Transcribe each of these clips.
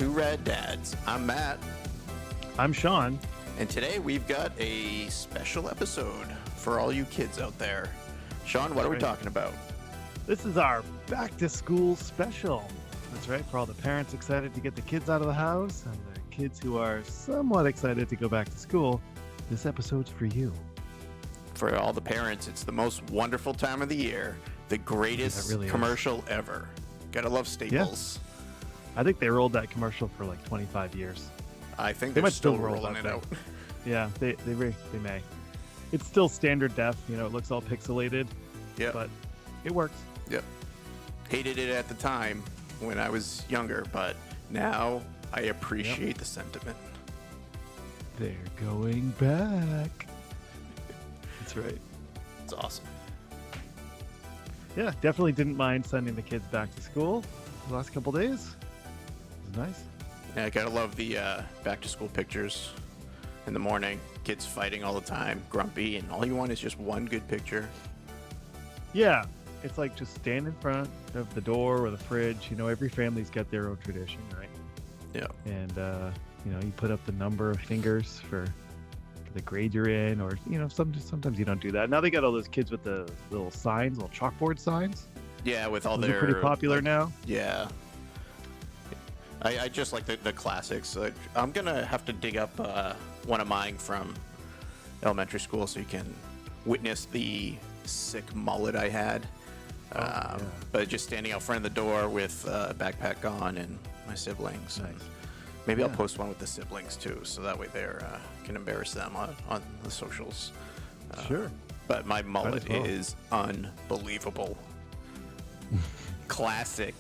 Two Rad Dads. I'm Matt, I'm Sean. and today we've got a special episode for all you kids out there. Sean, what are we talking about? This is our back to school special. That's right, for all the parents excited to get the kids out of the house and the kids who are somewhat excited to go back to school. This episode's for you. For all the parents, it's the most wonderful time of the year. The greatest really commercial ever. Gotta love Staples. I think they rolled that commercial for like 25 years. I think They they're might still still roll rolling that it out. Yeah, they may. It's still standard def, it looks all pixelated, Yeah. but it works. Yep. Hated it at the time when I was younger, but now I appreciate the sentiment. They're going back. That's right. It's awesome. Yeah, definitely didn't mind sending the kids back to school the last couple days. It was nice. Yeah, I gotta love the back to school pictures in the morning. Kids fighting all the time, grumpy, and all you want is just one good picture. Yeah, it's like just stand in front of the door or the fridge. Every family's got their own tradition, right? Yeah. And you put up the number of fingers for the grade you're in, or sometimes you don't do that. Now they got all those kids with the little signs, little chalkboard signs. Yeah, with all Those their are pretty popular now. Yeah. I just like the classics. I'm gonna have to dig up one of mine from elementary school so you can witness the sick mullet I had. Yeah. But just standing out front of the door with a backpack on and my siblings. Nice. And maybe I'll Yeah. post one with the siblings too, so that way they can embarrass them on the socials. Sure. But my mullet as well. is unbelievable. Classic.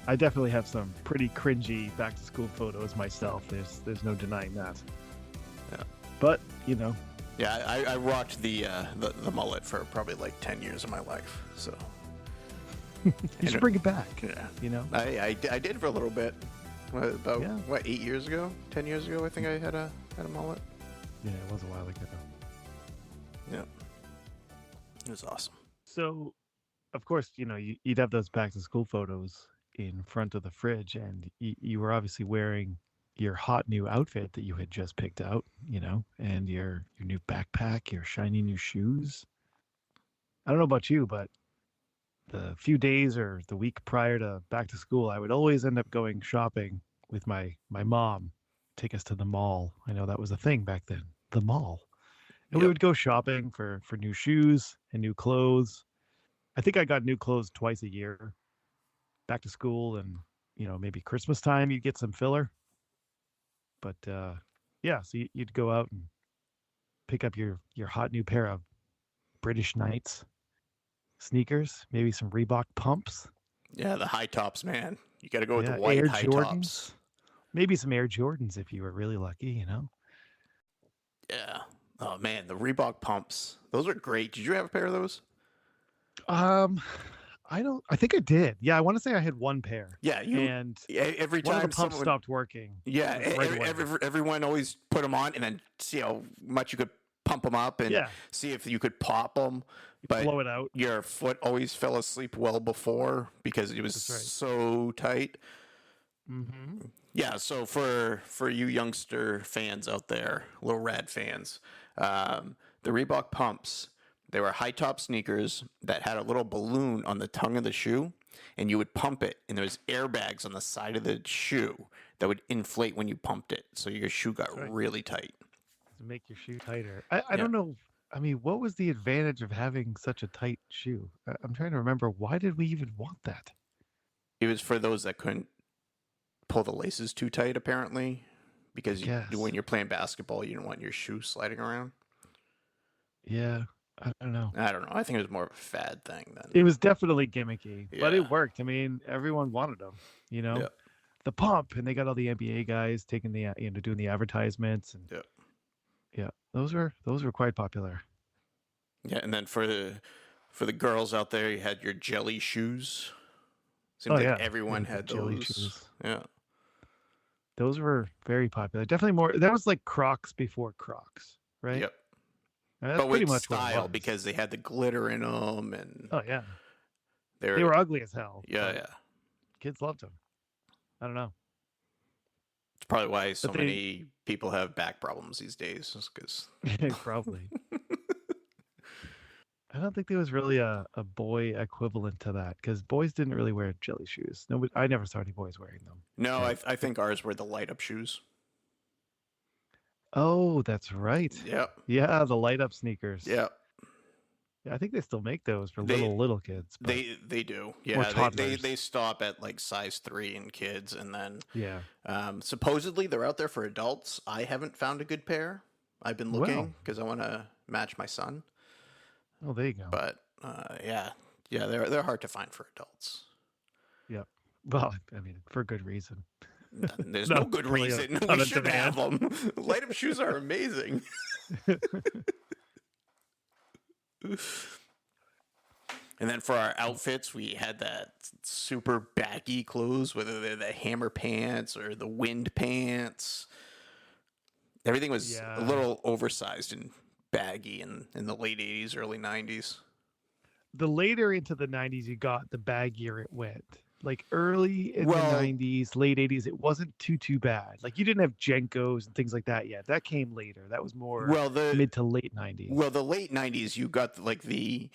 I definitely have some pretty cringy back to school photos myself. There's no denying that. Yeah. But Yeah, I rocked the mullet for probably like 10 years of my life. So you should bring it back. yeah, I did for a little bit. About 8 years ago, 10 years ago, I think I had a mullet. Yeah, it was a while ago. Yeah, it was awesome. So, of course, you'd have those back to school photos in front of the fridge, and you were obviously wearing your hot new outfit that you had just picked out, and your new backpack, your shiny new shoes. I don't know about you, but the few days or the week prior to back to school, I would always end up going shopping with my mom, take us to the mall. I know that was a thing back then, the mall. And we Yep. would go shopping for new shoes and new clothes. I think I got new clothes twice a year. Back to school and, maybe Christmas time, you'd get some filler. But, yeah, so you'd go out and pick up your hot new pair of British Knights sneakers, maybe some Reebok pumps. Yeah, the high tops, man. You got to go with the Yeah, white Air high Jordans. tops. Maybe some Air Jordans if you were really lucky, Yeah. Oh man, the Reebok pumps. Those are great. Did you have a pair of those? I think I did. Yeah, I want to say I had one pair. Yeah, And every one time of the pumps someone, stopped working. yeah, right away. everyone always put them on and then see how much you could pump them up and Yeah. see if you could pop them. But blow it out. your foot always fell asleep well before because it was That's right. so tight. Mm-hmm. Yeah, so for you youngster fans out there, little rad fans, the Reebok pumps, they were high top sneakers that had a little balloon on the tongue of the shoe, and you would pump it, and there was airbags on the side of the shoe that would inflate when you pumped it, so your shoe got Right. really tight. To make your shoe tighter. I don't know. I mean, what was the advantage of having such a tight shoe? I'm trying to remember. Why did we even want that? It was for those that couldn't pull the laces too tight, apparently, because Guess. when you're playing basketball, you don't want your shoe sliding around. Yeah, I don't know. I don't know. I think it was more of a fad thing then. It was definitely gimmicky, but Yeah. it worked. I mean, everyone wanted them. Yeah. The pump, and they got all the NBA guys taking doing the advertisements, and Yeah. yeah, those were quite popular. Yeah, and then for the girls out there, you had your jelly shoes. Seems Oh, like yeah. everyone Yeah, the had jelly those. shoes. Yeah. Those were very popular. Definitely more. That was like Crocs before Crocs, right? Yep. That's But pretty with much what it style was. because they had the glitter in them and Oh yeah, they they were ugly as hell. yeah, but yeah. kids loved them. I don't know. It's probably why But so they many people have back problems these days, because probably. I don't think there was really a boy equivalent to that because boys didn't really wear jelly shoes. Nobody, I never saw any boys wearing them. no, But I think ours were the light up shoes. oh, that's right. Yep, Yeah, the light up sneakers. yep. Yeah, I think they still make those for They little kids, but they do. or Yeah, they toddlers. stop at like size 3 in kids, and then Yeah. supposedly they're out there for adults. I haven't found a good pair. I've been Well, looking because I want to match my son, oh, there you go. but yeah, yeah, they're hard to find for adults. Yep. Well, I mean, for good reason. There's no Not good really a reason. ton We of should have demand. them. Light up shoes are amazing. And then for our outfits, we had that super baggy clothes, whether they're the hammer pants or the wind pants. Everything was a Yeah. little oversized and baggy in the late 80s, early 90s. The later into the 90s you got, the baggier it went. Like early in the Well, 90s, late 80s, it wasn't too bad. Like you didn't have Jenkos and things like that yet. That came later. That was more well, mid to late 90s. the late 90s, you got like the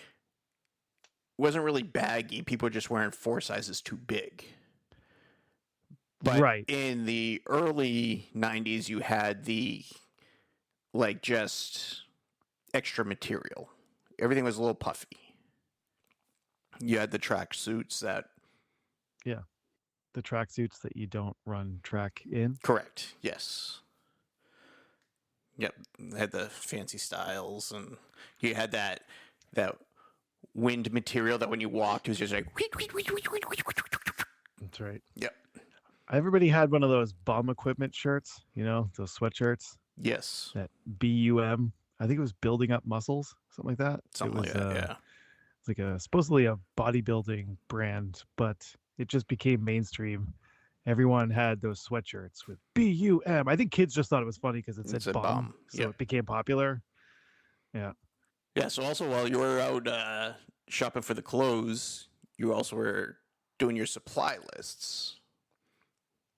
wasn't really baggy. People were just wearing 4 sizes too big. But Right. in the early 90s, you had the like just extra material. Everything was a little puffy. You had the track suits that. Yeah. The tracksuits that you don't run track in. Correct. Yes. Yep. Had the fancy styles, and you had that wind material that when you walked, it was just like. That's right. Yep. Everybody had one of those bum equipment shirts, those sweatshirts Yes. that BUM. I think it was building up muscles, something like that. Something It was like that. Yeah. it's like supposedly a bodybuilding brand, but it just became mainstream. Everyone had those sweatshirts with BUM. I think kids just thought it was funny because it said It's a bum, bum. so Yep. it became popular. Yeah. Yeah. So also, while you were out shopping for the clothes, you also were doing your supply lists.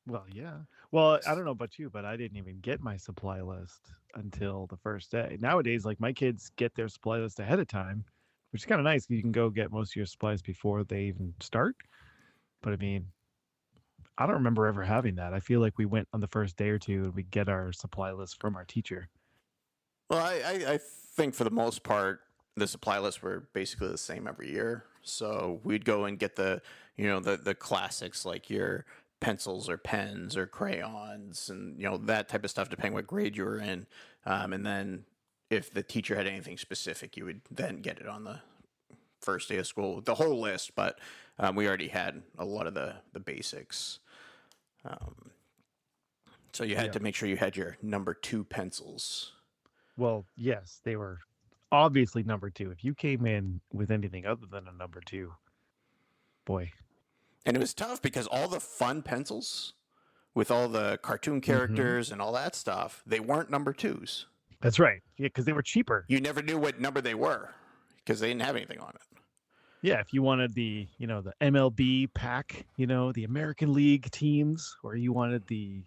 Well, yeah. Well, I don't know about you, but I didn't even get my supply list until the first day. Nowadays, like my kids get their supply list ahead of time, which is kind of nice. You can go get most of your supplies before they even start. But I mean, I don't remember ever having that. I feel like we went on the first day or two and we get our supply list from our teacher. Well, I think for the most part, the supply lists were basically the same every year. So we'd go and get the classics like your pencils or pens or crayons and that type of stuff, depending what grade you were in. And then if the teacher had anything specific, you would then get it on the first day of school, the whole list. But we already had a lot of the basics. So you had Yeah. to make sure you had your number 2 pencils. Well, yes, they were obviously number two. If you came in with anything other than a number two, boy. And it was tough because all the fun pencils with all the cartoon Hmm. characters and all that stuff, they weren't number 2s. That's right. Yeah, because they were cheaper. You never knew what number they were because they didn't have anything on it. Yeah, if you wanted the MLB pack, the American League teams, or you wanted the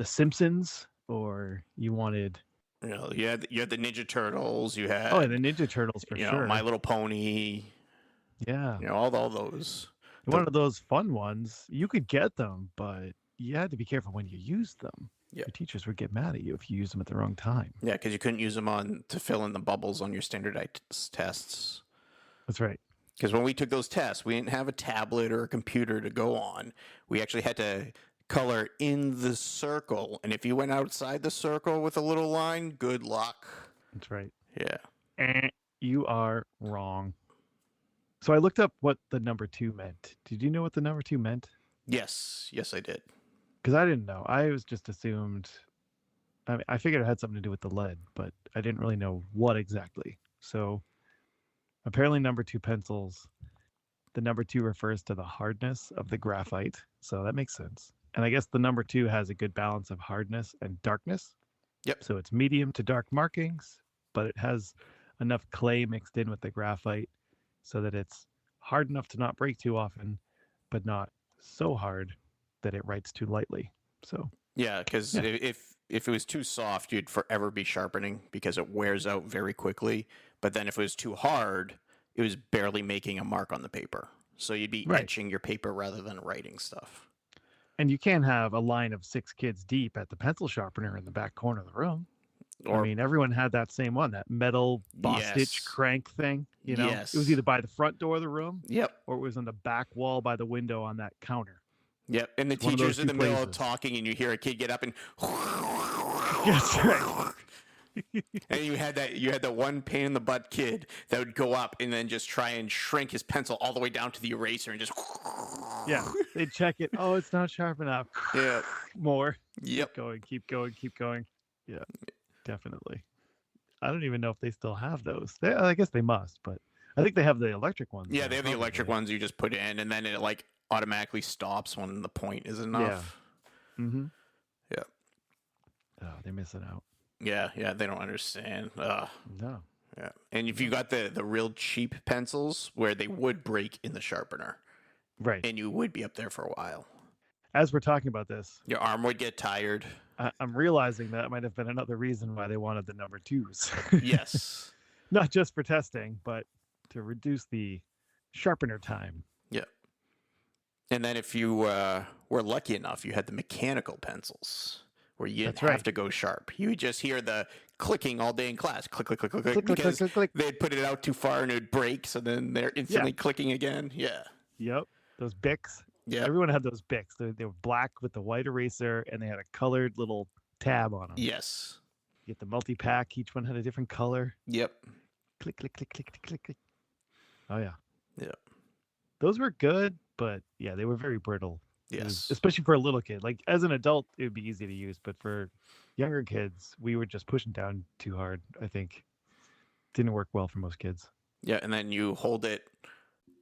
Simpsons, or you wanted You had the Ninja Turtles, you oh, had and the Ninja Turtles for sure. My Little Pony, Yeah. all those. One of those fun ones, you could get them, but you had to be careful when you used them. Yeah. Your teachers would get mad at you if you used them at the wrong time. Yeah, because you couldn't use them to fill in the bubbles on your standardized tests. That's right. Because when we took those tests, we didn't have a tablet or a computer to go on. We actually had to color in the circle. And if you went outside the circle with a little line, good luck. That's right. Yeah. You are wrong. So I looked up what the number two meant. Did you know what the number two meant? Yes, I did. Because I didn't know. I was just assumed. I figured it had something to do with the lead, but I didn't really know what exactly. So apparently, number two pencils, the number two refers to the hardness of the graphite. So that makes sense. And I guess the number two has a good balance of hardness and darkness. Yep. So it's medium to dark markings, but it has enough clay mixed in with the graphite so that it's hard enough to not break too often, but not so hard that it writes too lightly. So Yeah, because Yeah. if it was too soft, you'd forever be sharpening because it wears out very quickly. But then if it was too hard, it was barely making a mark on the paper. So you'd be Right. etching your paper rather than writing stuff. And you can't have a line of 6 kids deep at the pencil sharpener in the back corner of the room. I Or mean, everyone had that same one, that metal boss stitch yes, crank thing. It was yes, either by the front door of the room yep, or it was on the back wall by the window on that counter. yep. And the It's one of those teacher's in two the middle of places. talking, and you hear a kid get up and That's right. and you had that one pain in the butt kid that would go up and then just try and shrink his pencil all the way down to the eraser and just Yeah. They'd check it. Oh, it's not sharp enough. yeah, More. yep. Keep going. Yeah, definitely. I don't even know if they still have those. I guess they must, but I think they have the electric ones. Yeah, now, they have the electric probably. ones you just put in, and then it like automatically stops when the point is Yeah. enough. Mm-hmm. Yeah, Oh, they're missing out. yeah. They don't understand. No. Yeah, and if you got the real cheap pencils where they would break in the sharpener, Right. and you would be up there for a while. As we're talking about this, Your arm would get tired. I'm realizing that might have been another reason why they wanted the number twos. Yes. Not just for testing, but to reduce the sharpener time. Yeah. And then if you were lucky enough, you had the mechanical pencils where you didn't That's have right. to go sharp. You would just hear the clicking all day in class. Click, click, click, click, click. Click, click, click, Because click, click. they'd put it out too far and it would break. So then they're instantly clicking again. Yeah. Yep. Those Bics. Yeah. Everyone had those Bics. They were black with the white eraser, and they had a colored little tab on them. Yes. You get the multi-pack. Each one had a different color. Yep. Click, click, click, click, click, click. Oh, yeah. Yeah. Those were good, but yeah, they were very brittle. Yes. Especially for a little kid. Like as an adult, it would be easy to use, but for younger kids, we were just pushing down too hard, I think. Didn't work well for most kids. Yeah. And then you hold it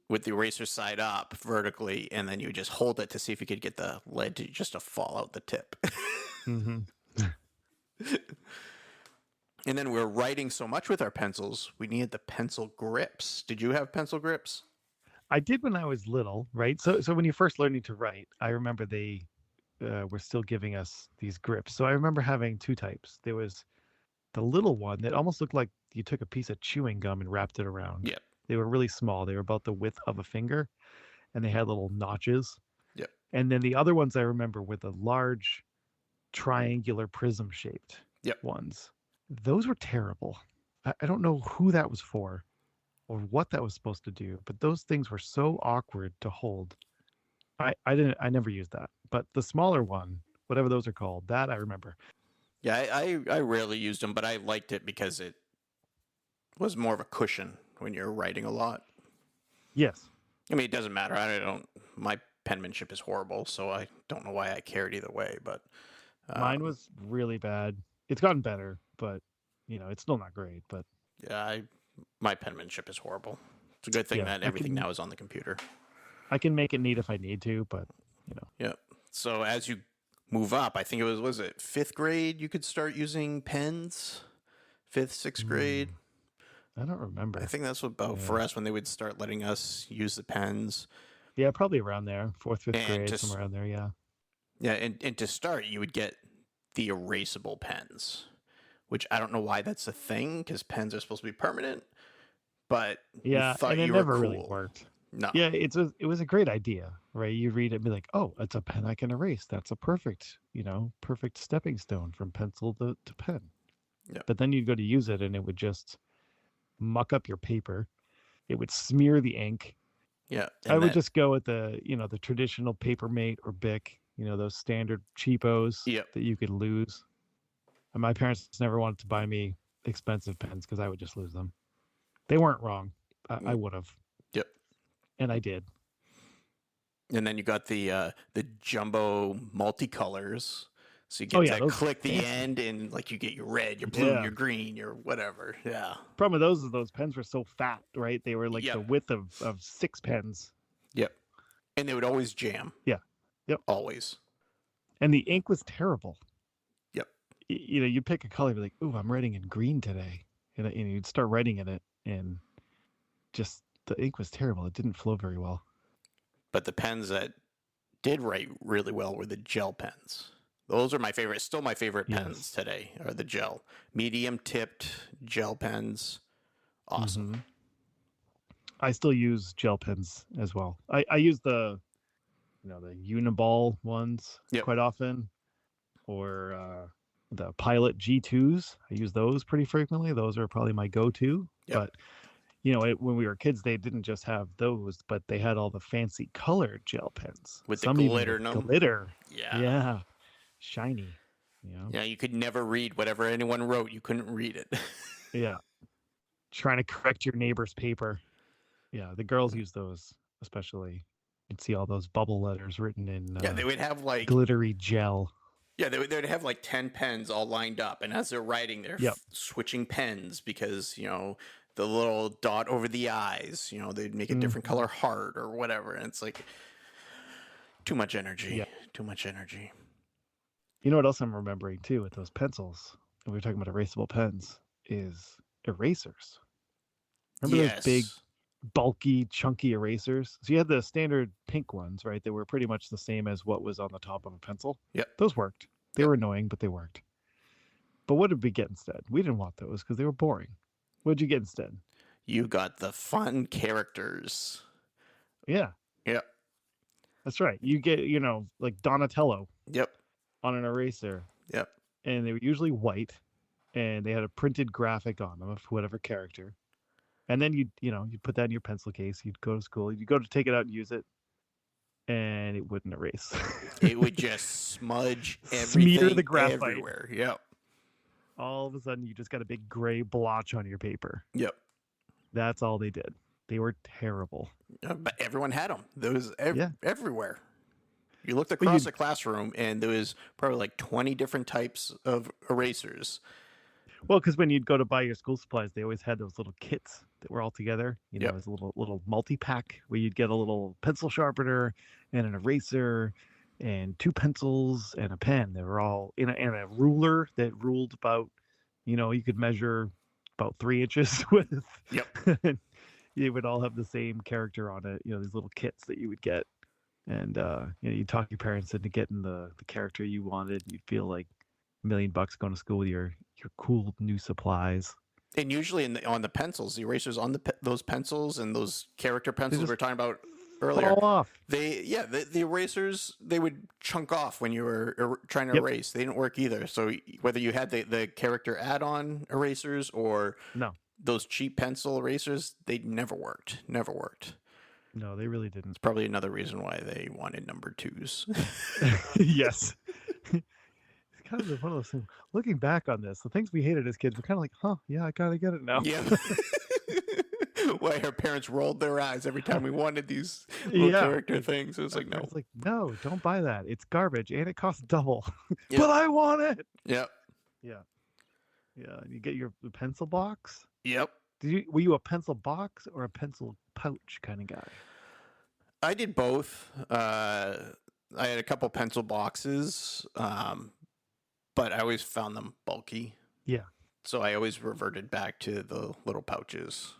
with the eraser side up vertically, and then you just hold it to see if you could get the lead to fall out the tip. Mm-hmm. And then we're writing so much with our pencils, we needed the pencil grips. Did you have pencil grips? I did when I was little, right? So when you're first learning to write, I remember they were still giving us these grips. So I remember having two types. There was the little one that almost looked like you took a piece of chewing gum and wrapped it around. Yep. They were really small. They were about the width of a finger, and they had little notches. Yep. And then the other ones I remember were the large triangular prism shaped Yep. ones. Those were terrible. I don't know who that was for or what that was supposed to do, but those things were so awkward to hold. I never used that. But the smaller one, whatever those are called, that I remember. Yeah, I rarely used them, but I liked it because it was more of a cushion when you're writing a lot. Yes. I mean, it doesn't matter. My penmanship is horrible, so I don't know why I cared either way, but Mine was really bad. It's gotten better, but it's still not great, but yeah, my penmanship is horrible. It's a good thing that everything now is on the computer. I can make it neat if I need to, but Yeah. So as you move up, I think was it 5th grade you could start using pens? 5th, 6th grade? I don't remember. I think that's about for us when they would start letting us use the pens. Yeah, probably around there. 4th, 5th And grade, somewhere around there, yeah. Yeah, and to start, you would get the erasable pens, which I don't know why that's a thing because pens are supposed to be permanent. But yeah, you thought and it you were never cool. really worked. No. Yeah, it was a great idea, right? You read it and be like, oh, it's a pen I can erase. That's a perfect stepping stone from pencil to pen. Yeah. But then you'd go to use it and it would just muck up your paper. It would smear the ink. Yeah. I would just go with the traditional Papermate or Bic, those standard cheapos that you could lose. And my parents never wanted to buy me expensive pens because I would just lose them. They weren't wrong. I would have. Yep. And I did. And then you got the jumbo multicolors. So you get to click the end and like you get your red, your blue, your green, your whatever. Yeah. Problem with those pens were so fat, right? They were like the width of 6 pens. Yep. And they would always jam. Yeah. Yep. Always. And the ink was terrible. Yep. You'd pick a color, be like, ooh, I'm writing in green today. And you'd start writing in it and just the ink was terrible. It didn't flow very well. But the pens that did write really well were the gel pens. Those are my favorite. Still my favorite pens Yes. today are the gel, medium tipped gel pens. Awesome. Hmm. I still use gel pens as well. I use the Uniball ones Yep. quite often, or the Pilot G2s. I use those pretty frequently. Those are probably my go-to. Yep. But when we were kids, they didn't just have those, but they had all the fancy colored gel pens. With the Some even glitter with in them. glitter. Yeah. Yeah, shiny. You know. Yeah. You could never read whatever anyone wrote. You couldn't read it. Yeah, trying to correct your neighbor's paper. Yeah, the girls use those especially. You'd see all those bubble letters written in Yeah. They would have like. glittery gel. Yeah, they'd have like 10 pens all lined up, and as they're writing, they're Yep. switching pens because, the little dot over the eyes, they'd make a different Mhm. color heart or whatever. And it's like too much energy. Yeah. Too much energy. You know what else I'm remembering too with those pencils? And we were talking about erasable pens, is erasers. Remember those big, Yes. bulky, chunky erasers? So you had the standard pink ones, right? They were pretty much the same as what was on the top of a pencil. Yep. Those worked. They Yep. were annoying, but they worked. But what did we get instead? We didn't want those because they were boring. What did you get instead? You got the fun characters. Yeah, Yep. that's right. You get, like Donatello Yep. on an eraser, Yep. and they were usually white, and they had a printed graphic on them of whatever character. And then you'd put that in your pencil case. You'd go to school. You'd go to take it out and use it, and it wouldn't erase. It would just smudge Smear everything the graphite. everywhere. Yep. All of a sudden, you just got a big gray blotch on your paper. Yep. That's all they did. They were terrible. But everyone had them. There was Yeah. everywhere. You looked Well, across the classroom, and there was probably like 20 different types of erasers. Well, because when you'd go to buy your school supplies, they always had those little kits that were all together. Yep. As a little multi-pack where you'd get a little pencil sharpener and an eraser and two pencils and a pen. They were all in a ruler that ruled about, you could measure about 3 inches with. Yep. And it would all have the same character on it. These little kits that you would get, and you talk your parents into getting the character you wanted. You'd feel like $1 million going to school with your cool new supplies. And usually on the pencils, the erasers on those pencils and those character pencils we were talking about earlier, Fall off. the erasers, they would chunk off when you were trying to Yep. erase. They didn't work either. So whether you had the character add-on erasers or No, those cheap pencil erasers, they never worked. Never worked. no, they really didn't. It's probably another reason why they wanted number 2s. Yes. It's kind of one of those things. Looking back on this, the things we hated as kids, we're kind of like, huh, yeah, I kind of get it now. Yeah. Why our parents rolled their eyes every time we wanted these little character things. It was like, no. It's like, no, don't buy that. It's garbage and it costs double. Yep. But I want it. Yep. Yeah. Yeah. And you get your pencil box. Yep. Were you a pencil box or a pencil pouch kind of guy? I did both. I had a couple pencil boxes, but I always found them bulky. Yeah. So I always reverted back to the little pouches.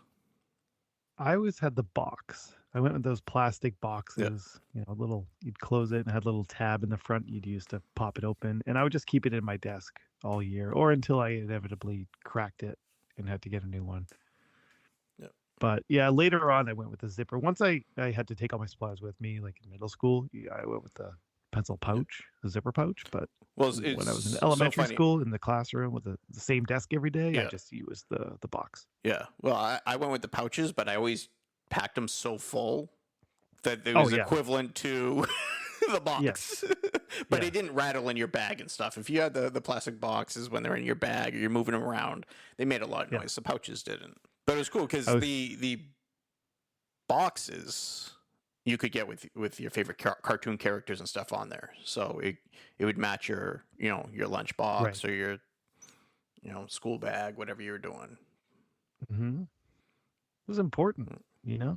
I always had the box. I went with those plastic boxes, you'd close it and had a little tab in the front you'd use to pop it open. And I would just keep it in my desk all year or until I inevitably cracked it and had to get a new one. Yep. But yeah, later on I went with the zipper. Once I had to take all my supplies with me, like in middle school, I went with the pencil pouch, the zipper pouch. But Well, when I was in elementary school in the classroom with the same desk every day, Yeah. I just used the box. Yeah. Well, I went with the pouches, but I always packed them so full that it was equivalent to the box. Yes. But Yeah. it didn't rattle in your bag and stuff. If you had the plastic boxes when they're in your bag or you're moving them around, they made a lot of noise. The pouches didn't. But it was cool because the boxes you could get with your favorite cartoon characters and stuff on there. So it would match your your lunch box or your school bag, whatever you were doing. Mm-hmm. It was important, Yeah.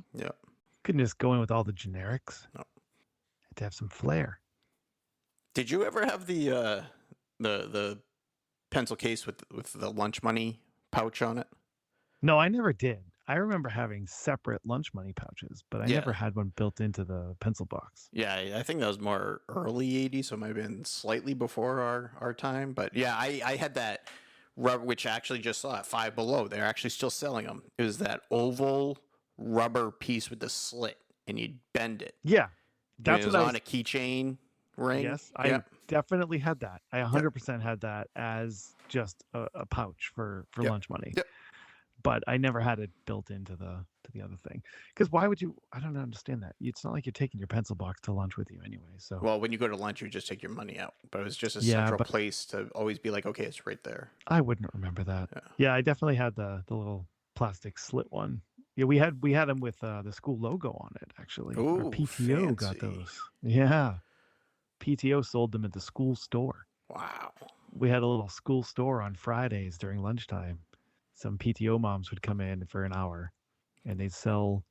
Couldn't just go in with all the generics. No. Had to have some flair. Did you ever have the pencil case with the lunch money pouch on it? No, I never did. I remember having separate lunch money pouches, but I never Yeah. had one built into the pencil box. Yeah, I think that was more early 80s, so it might have been slightly before our time. But yeah, I had that rubber, which I actually just saw at Five Below. They're actually still selling them. It was that oval rubber piece with the slit, and you'd bend it. Yeah, And it that's what was I on was. a keychain ring. Yes, I Yep. definitely had that. I Yep. 100% had that as just a pouch for Yep. lunch money. Yep. But I never had it built into the other thing. Because why would you? I don't understand that. It's not like you're taking your pencil box to lunch with you anyway. So Well, when you go to lunch, you just take your money out. But it was just a yeah, central but place to always be like, okay, it's right there. I wouldn't remember that. Yeah. Yeah, I definitely had the little plastic slit one. Yeah, we had them with the school logo on it. Actually, our Ooh, PTO got fancy. those. Yeah, PTO sold them at the school store. Wow. We had a little school store on Fridays during lunchtime. Some PTO moms would come in for an hour, and they'd sell,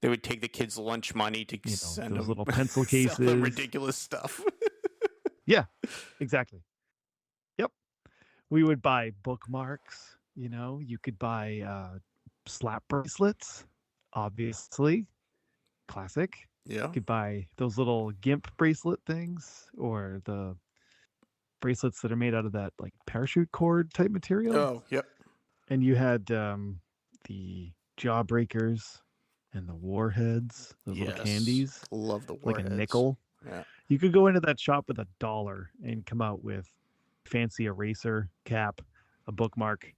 They would take the kids' lunch money to send those them, little pencil sell them cases. ridiculous stuff. Yeah, exactly. Yep. We would buy bookmarks. You could buy slap bracelets, obviously, classic. Yeah. You could buy those little GIMP bracelet things, or the bracelets that are made out of that like parachute cord type material. Oh, yep. And you had the jawbreakers and the warheads, those little Yes. candies, Love the like a warheads. nickel. Yeah. You could go into that shop with $1 and come out with fancy eraser cap, a bookmark,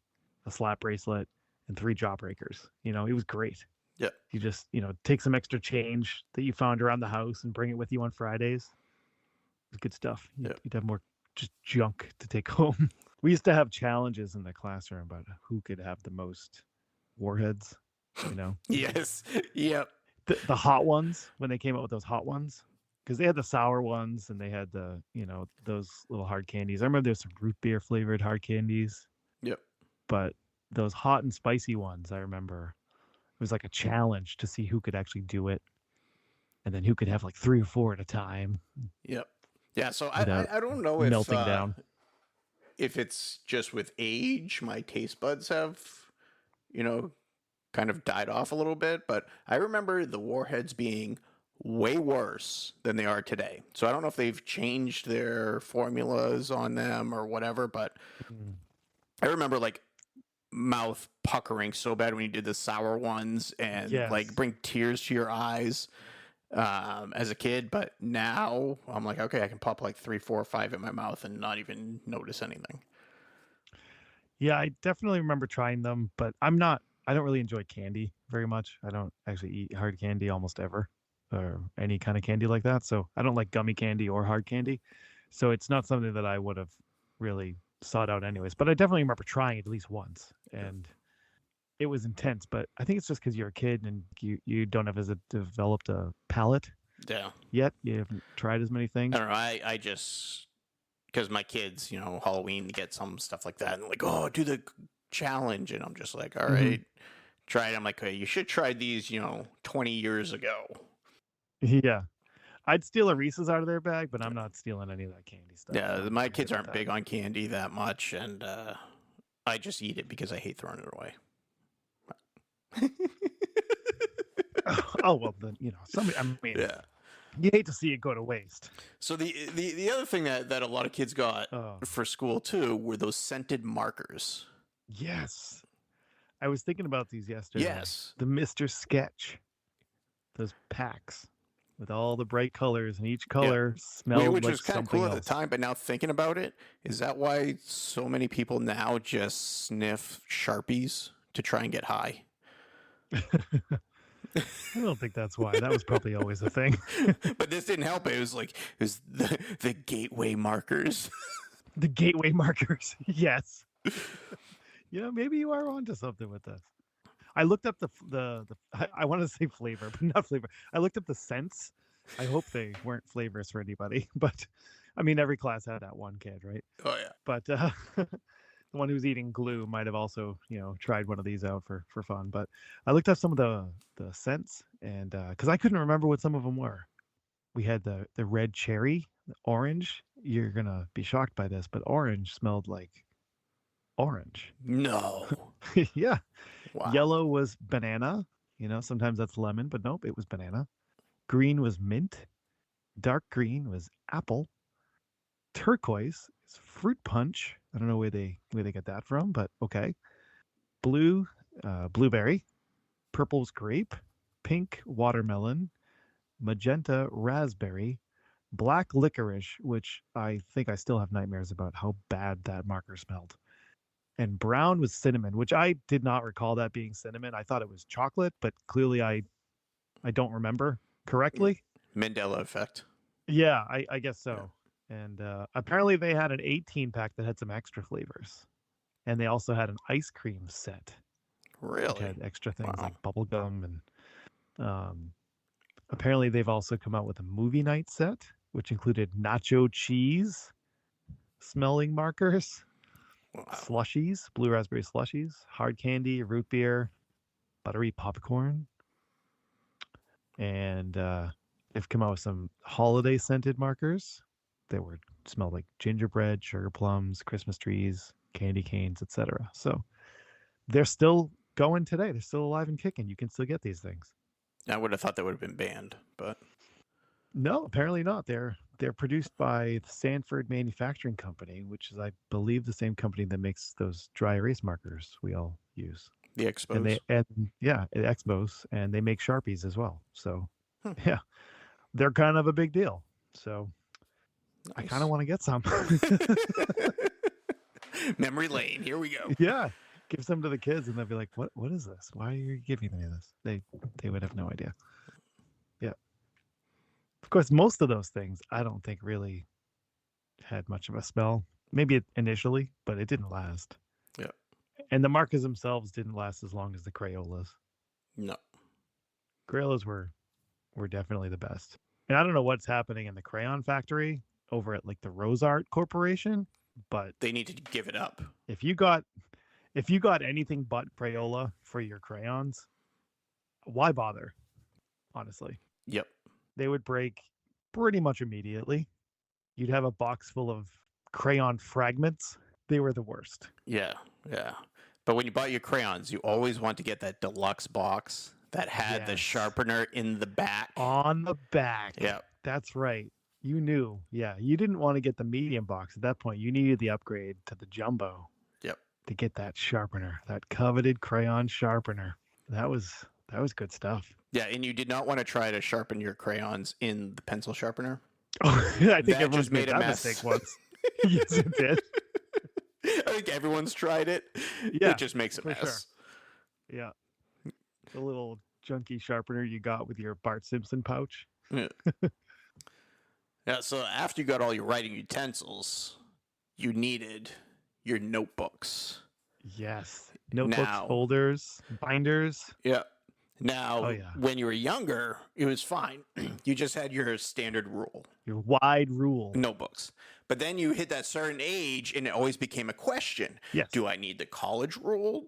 a slap bracelet, and 3 jawbreakers. It was great. Yeah. You just, take some extra change that you found around the house and bring it with you on Fridays. It was good stuff. You'd have more just junk to take home. We used to have challenges in the classroom about who could have the most warheads, Yes. Yep. the hot ones, when they came out with those hot ones, because they had the sour ones and they had the, those little hard candies. I remember there's some root beer flavored hard candies, Yep. but those hot and spicy ones, I remember it was like a challenge to see who could actually do it, and then who could have like 3 or 4 at a time Yep. Yeah. So without I don't know melting down. if it's just with age, my taste buds have, kind of died off a little bit, but I remember the warheads being way worse than they are today. So I don't know if they've changed their formulas on them or whatever, but Mm. I remember like mouth puckering so bad when you did the sour ones and like Yes. bring tears to your eyes as a kid. But now I'm like, okay, I can pop like 3, 4, 5 in my mouth and not even notice anything. Yeah, I definitely remember trying them, but I don't really enjoy candy very much. I don't actually eat hard candy almost ever, or any kind of candy like that. So I don't like gummy candy or hard candy. So it's not something that I would have really sought out anyways. But I definitely remember trying it at least once, and it was intense. But I think it's just because you're a kid and you don't have as a developed a palate Yeah. yet. You haven't tried as many things. I don't know. I just, because my kids, Halloween, get some stuff like that and like, oh, do the challenge. And I'm just like, all right, try it. I'm like, hey, you should try these, 20 years ago. Yeah. I'd steal a Reese's out of their bag, but I'm not stealing any of that candy stuff. Yeah, So my I'm kids good with aren't that. big on candy that much, and I just eat it because I hate throwing it away. Oh well, then somebody. I mean, Yeah. you hate to see it go to waste. So the other thing that a lot of kids got Oh for school too were those scented markers. yes, I was thinking about these yesterday. Yes. The Mr. Sketch, those packs with all the bright colors, and each color smelled Which like was kind of something cool at else. the time, but now thinking about it, is that why so many people now just sniff Sharpies to try and get high? I don't think that's why. That was probably always a thing. But this didn't help it. It was the gateway markers. The gateway markers. Yes. Maybe you are onto something with this. I looked up I want to say flavor, but not flavor. I looked up the scents. I hope they weren't flavors for anybody, but I mean, every class had that one kid, right? Oh yeah. But the one who's eating glue might have also, tried one of these out for fun. But I looked up some of the scents, and because I couldn't remember what some of them were. We had the red cherry, the orange. You're gonna be shocked by this, but orange smelled like orange. No. Yeah. Wow. Yellow was banana. Sometimes that's lemon, but nope, it was banana. Green was mint. Dark green was apple. Turquoise is fruit punch. I don't know where they get that from, but okay. Blue, blueberry. Purple's grape. Pink, watermelon. Magenta, raspberry. Black licorice, which I think I still have nightmares about how bad that marker smelled. And brown was cinnamon, which I did not recall that being cinnamon. I thought it was chocolate, but clearly I don't remember correctly. Mandela effect. Yeah, I guess so. Yeah. And apparently they had an 18 pack that had some extra flavors. And they also had an ice cream set. Really? Which had extra things like bubble gum. And apparently they've also come out with a movie night set, which included nacho cheese smelling markers. Wow. Slushies, blue raspberry slushies, hard candy, root beer, buttery popcorn. And they've come out with some holiday scented markers that smelled like gingerbread, sugar plums, Christmas trees, candy canes, etc. So they're still going today. They're still alive and kicking. You can still get these things. I would have thought that would have been banned, but no, apparently not. They're produced by the Sanford Manufacturing Company, which is, I believe, the same company that makes those dry erase markers we all use. The Expos. Expos, and they make Sharpies as well. So, yeah, they're kind of a big deal. So, nice. I kind of want to get some. Memory lane. Here we go. Yeah, give some to the kids, and they'll be like, "What is this? Why are you giving me this?" They would have no idea. Yeah. Of course, most of those things I don't think really had much of a smell. Maybe initially, but it didn't last. Yeah. And the markers themselves didn't last as long as the Crayolas. No. Crayolas were definitely the best. And I don't know what's happening in the crayon factory over at like the Rose Art Corporation, but they need to give it up. If you got anything but Crayola for your crayons, why bother? Honestly. Yep. They would break pretty much immediately. You'd have a box full of crayon fragments. They were the worst. Yeah. But when you bought your crayons, you always want to get that deluxe box that had the sharpener in the back. On the back. Yeah. That's right. You knew. Yeah. You didn't want to get the medium box at that point. You needed the upgrade to the jumbo. Yep. To get that sharpener, that coveted crayon sharpener. That was good stuff. Yeah, and you did not want to try to sharpen your crayons in the pencil sharpener. Oh, I think everyone's made that mistake once. Yes, it did. I think everyone's tried it. Yeah, it just makes a mess. Sure. Yeah, the little junky sharpener you got with your Bart Simpson pouch. Yeah. Yeah. So after you got all your writing utensils, you needed your notebooks. Yes, notebooks, folders, binders. Yeah. Now, when you were younger, it was fine. You just had your standard rule. Your wide rule. Notebooks. But then you hit that certain age, and it always became a question. Yes. Do I need the college rule,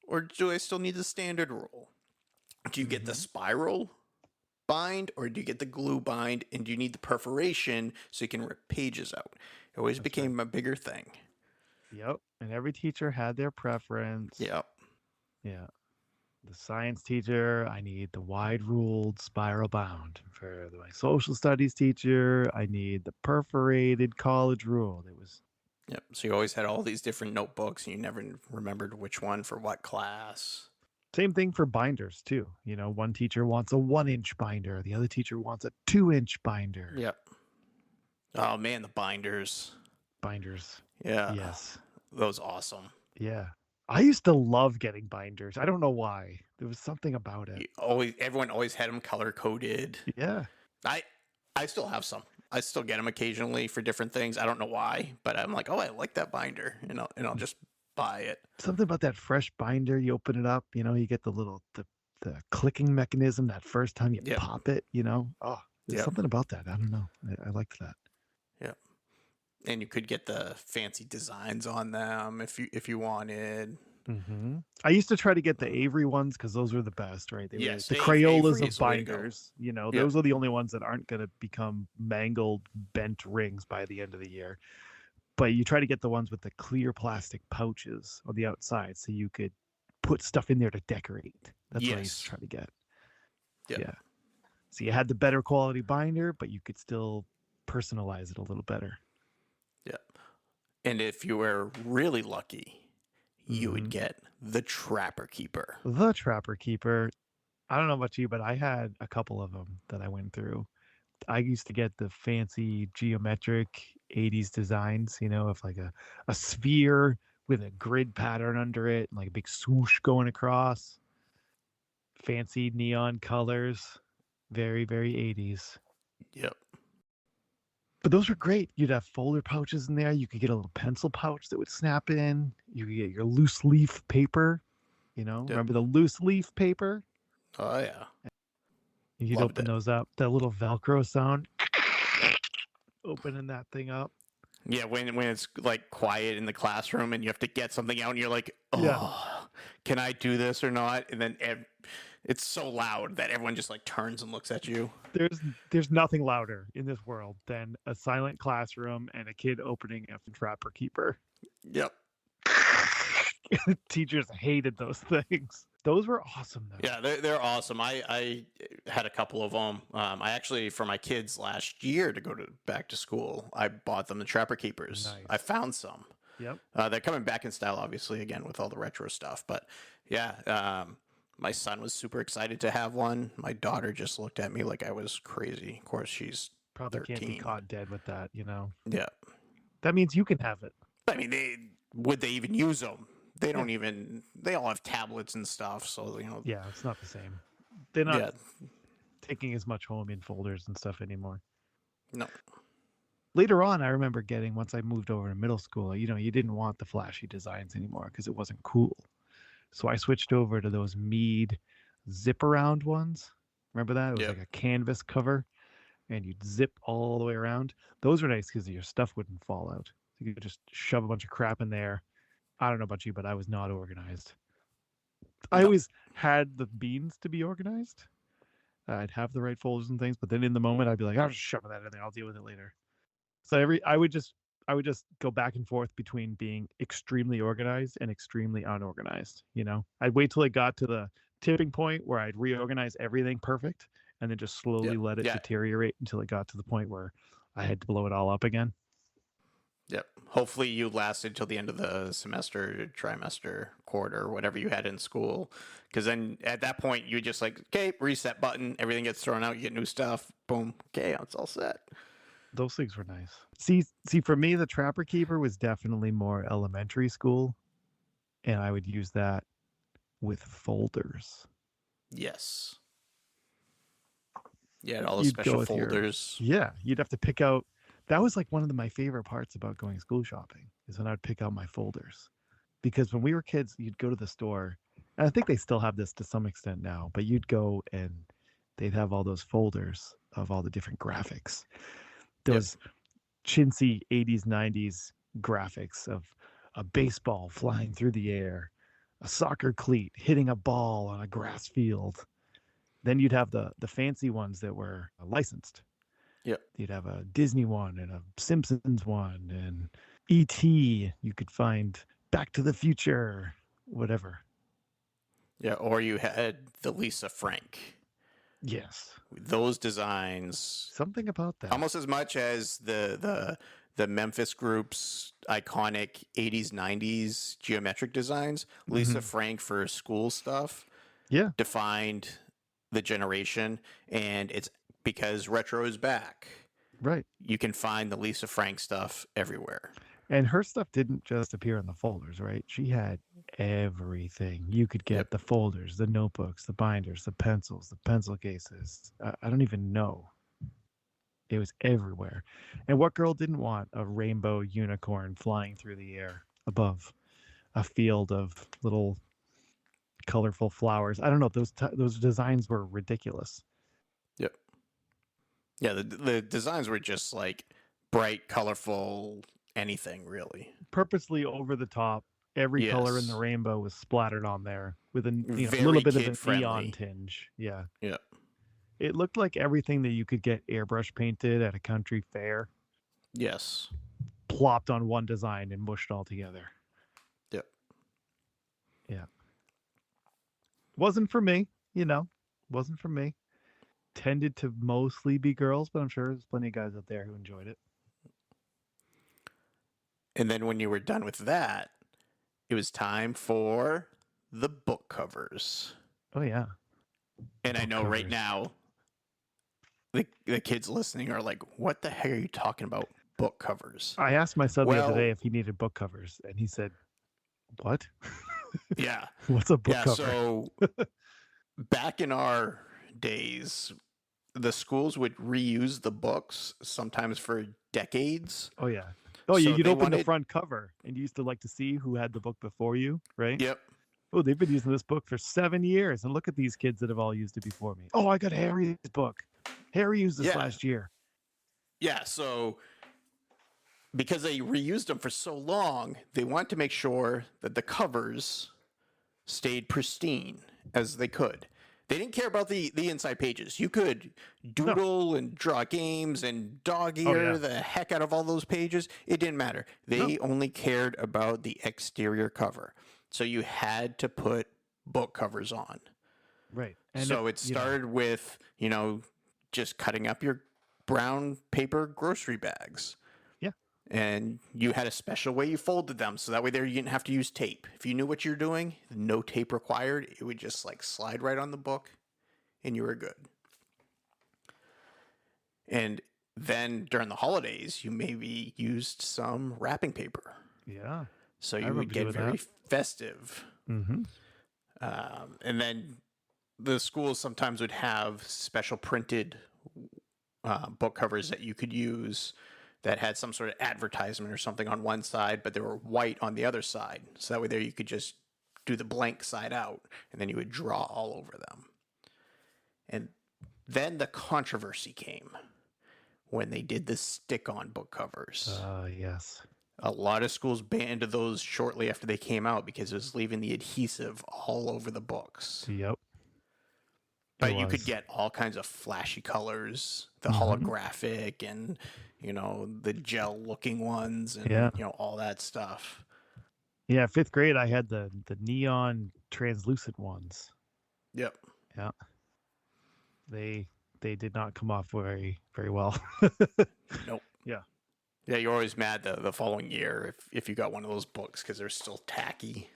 or do I still need the standard rule? Do you get the spiral bind, or do you get the glue bind, and do you need the perforation so you can rip pages out? It always became a bigger thing. Yep. And every teacher had their preference. Yep. Yeah. The science teacher, I need the wide-ruled spiral bound. For my social studies teacher, I need the perforated college rule. It was. Yep. So you always had all these different notebooks, and you never remembered which one for what class. Same thing for binders too. One teacher wants a 1-inch binder, the other teacher wants a 2-inch binder. Yep. Oh man, the binders. Yeah. Yes. That was awesome. Yeah. I used to love getting binders. I don't know why. There was something about it. Everyone always had them color coded. Yeah. I still have some. I still get them occasionally for different things. I don't know why, but I'm like, oh, I like that binder, and I'll just buy it. Something about that fresh binder. You open it up, you get the little the clicking mechanism that first time you pop it. Oh, there's something about that. I don't know. I liked that. Yeah. And you could get the fancy designs on them if you wanted. Mm-hmm. I used to try to get the Avery ones because those were the best, right? They were the Crayolas of binders. Those are the only ones that aren't going to become mangled, bent rings by the end of the year. But you try to get the ones with the clear plastic pouches on the outside so you could put stuff in there to decorate. That's what I used to Yes. try to get. Yeah. Yeah. So you had the better quality binder, but you could still personalize it a little better. Yeah. And if you were really lucky, you would Mm-hmm. get the Trapper Keeper. The Trapper Keeper. I don't know about you, but I had a couple of them that I went through. I used to get the fancy geometric 80s designs, of like a sphere with a grid pattern under it and like a big swoosh going across. Fancy neon colors. Very, very 80s. Yep. But those were great. You'd have folder pouches in there. You could get a little pencil pouch that would snap in. You could get your loose leaf paper. Yep. Remember the loose leaf paper? Oh, yeah. You'd Loved open it. those up. That little Velcro sound. Opening that thing up. Yeah, when it's like quiet in the classroom and you have to get something out and you're like, oh, Yeah. can I do this or not? And then it's so loud that everyone just like turns and looks at you. There's nothing louder in this world than a silent classroom and a kid opening a Trapper Keeper. Yep. Teachers hated those things. Those were awesome, though. Yeah, they're awesome. I had a couple of them. I actually, for my kids last year to go back to school, I bought them the Trapper Keepers. Nice. I found some. Yep. They're coming back in style, obviously, again with all the retro stuff. But yeah, my son was super excited to have one. My daughter just looked at me like I was crazy. Of course, she's Probably 13. can't be caught dead with that, Yeah. That means you can have it. I mean, would they even use them? They don't even. They all have tablets and stuff, so Yeah, it's not the same. They're not Yeah. taking as much home in folders and stuff anymore. No. Later on, I remember getting, once I moved over to middle school, you didn't want the flashy designs anymore because it wasn't cool. So I switched over to those Mead zip around ones. Remember that? It was Yep. like a canvas cover and you'd zip all the way around. Those were nice because your stuff wouldn't fall out. So you could just shove a bunch of crap in there. I don't know about you, but I was not organized. I No. always had the beans to be organized. I'd have the right folders and things, but then in the moment I'd be like, I'll just shove that in there. I'll deal with it later. So I would just go back and forth between being extremely organized and extremely unorganized. I'd wait till it got to the tipping point where I'd reorganize everything perfect and then just slowly let it deteriorate until it got to the point where I had to blow it all up again. Yep. Hopefully you lasted till the end of the semester, trimester, quarter, whatever you had in school. Because then at that point, you just like, okay, reset button. Everything gets thrown out. You get new stuff. Boom. Okay, it's all set. Those things were nice. See, for me, the Trapper Keeper was definitely more elementary school. And I would use that with folders. Yes. Yeah, all the special folders. You'd have to pick out. That was like one of my favorite parts about going school shopping is when I'd pick out my folders. Because when we were kids, you'd go to the store, and I think they still have this to some extent now, but you'd go and they'd have all those folders of all the different graphics. Those chintzy 80s, 90s graphics of a baseball flying through the air, a soccer cleat hitting a ball on a grass field. Then you'd have the fancy ones that were licensed. Yep. You'd have a Disney one and a Simpsons one and E.T. You could find Back to the Future, whatever. Yeah, or you had the Lisa Frank. Yes. Those designs. Something about that. Almost as much as the Memphis group's iconic 80s, 90s geometric designs. Lisa Frank for school stuff. Yeah. Defined the generation, and it's because retro is back. Right. You can find the Lisa Frank stuff everywhere. And her stuff didn't just appear in the folders, right? She had everything. You could get the folders, the notebooks, the binders, the pencils, the pencil cases. I don't even know. It was everywhere. And what girl didn't want a rainbow unicorn flying through the air above a field of little colorful flowers? I don't know. Those designs were ridiculous. Yep. Yeah, the designs were just like bright, colorful, anything really. Purposely over the top. Every color in the rainbow was splattered on there with a little bit of a neon tinge. Yeah. Yeah. It looked like everything that you could get airbrush painted at a country fair. Yes. Plopped on one design and mushed all together. Yep. Yeah. Wasn't for me, you know. Wasn't for me. Tended to mostly be girls, but I'm sure there's plenty of guys out there who enjoyed it. And then when you were done with that, it was time for the book covers. Oh yeah. And I Book know right covers. now the kids listening are like, what the heck are you talking about? Book covers. I asked my son the other day Well, if he needed book covers, and he said, "What? yeah. What's a book Yeah. cover?" So back in our days, the schools would reuse the books sometimes for decades. Oh yeah. Oh, So you'd they open the wanted, front cover, and you used to like to see who had the book before you, right? yep. Oh, they've been using this book for 7 years, and look at these kids that have all used it before me. Oh, I got Harry's book. Harry used this Yeah. last year. Yeah. So because they reused them for so long, they wanted to make sure that the covers stayed pristine as they could. They didn't care about the inside pages. You could No. doodle and draw games and dog Oh ear yeah. the heck out of all those pages. It didn't matter. No. They only cared about the exterior cover. So you had to put book covers on. Right. And So it started with, just cutting up your brown paper grocery bags. yeah. And you had a special way you folded them, so that way there you didn't have to use tape. If you knew what you're doing, no tape required, it would just like slide right on the book and you were good. And then during the holidays, you maybe used some wrapping paper. Yeah. So I you would remember get doing very that. festive. Mm-hmm. And then the schools sometimes would have special printed book covers that you could use that had some sort of advertisement or something on one side, but they were white on the other side. So that way there you could just do the blank side out and then you would draw all over them. And then the controversy came when they did the stick-on book covers. Yes. A lot of schools banned those shortly after they came out because it was leaving the adhesive all over the books. Yep. But you could get all kinds of flashy colors, the holographic and, the gel looking ones and, all that stuff. Yeah, 5th grade I had the neon translucent ones. Yep. Yeah. They did not come off very well. Nope. Yeah. Yeah, you're always mad the following year if you got one of those books because they're still tacky.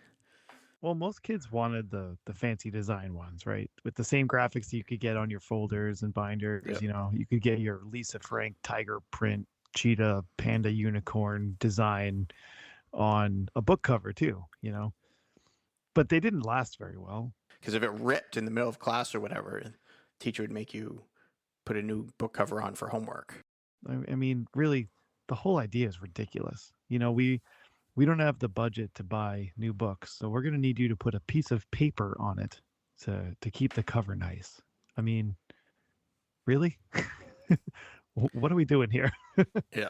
Well, most kids wanted the fancy design ones, right? With the same graphics that you could get on your folders and binders. Yep. You could get your Lisa Frank tiger print, cheetah, panda, unicorn design on a book cover too, But they didn't last very well. Because if it ripped in the middle of class or whatever, the teacher would make you put a new book cover on for homework. I mean, really, the whole idea is ridiculous. We don't have the budget to buy new books, so we're going to need you to put a piece of paper on it to keep the cover nice. I mean, really? What are we doing here? Yeah.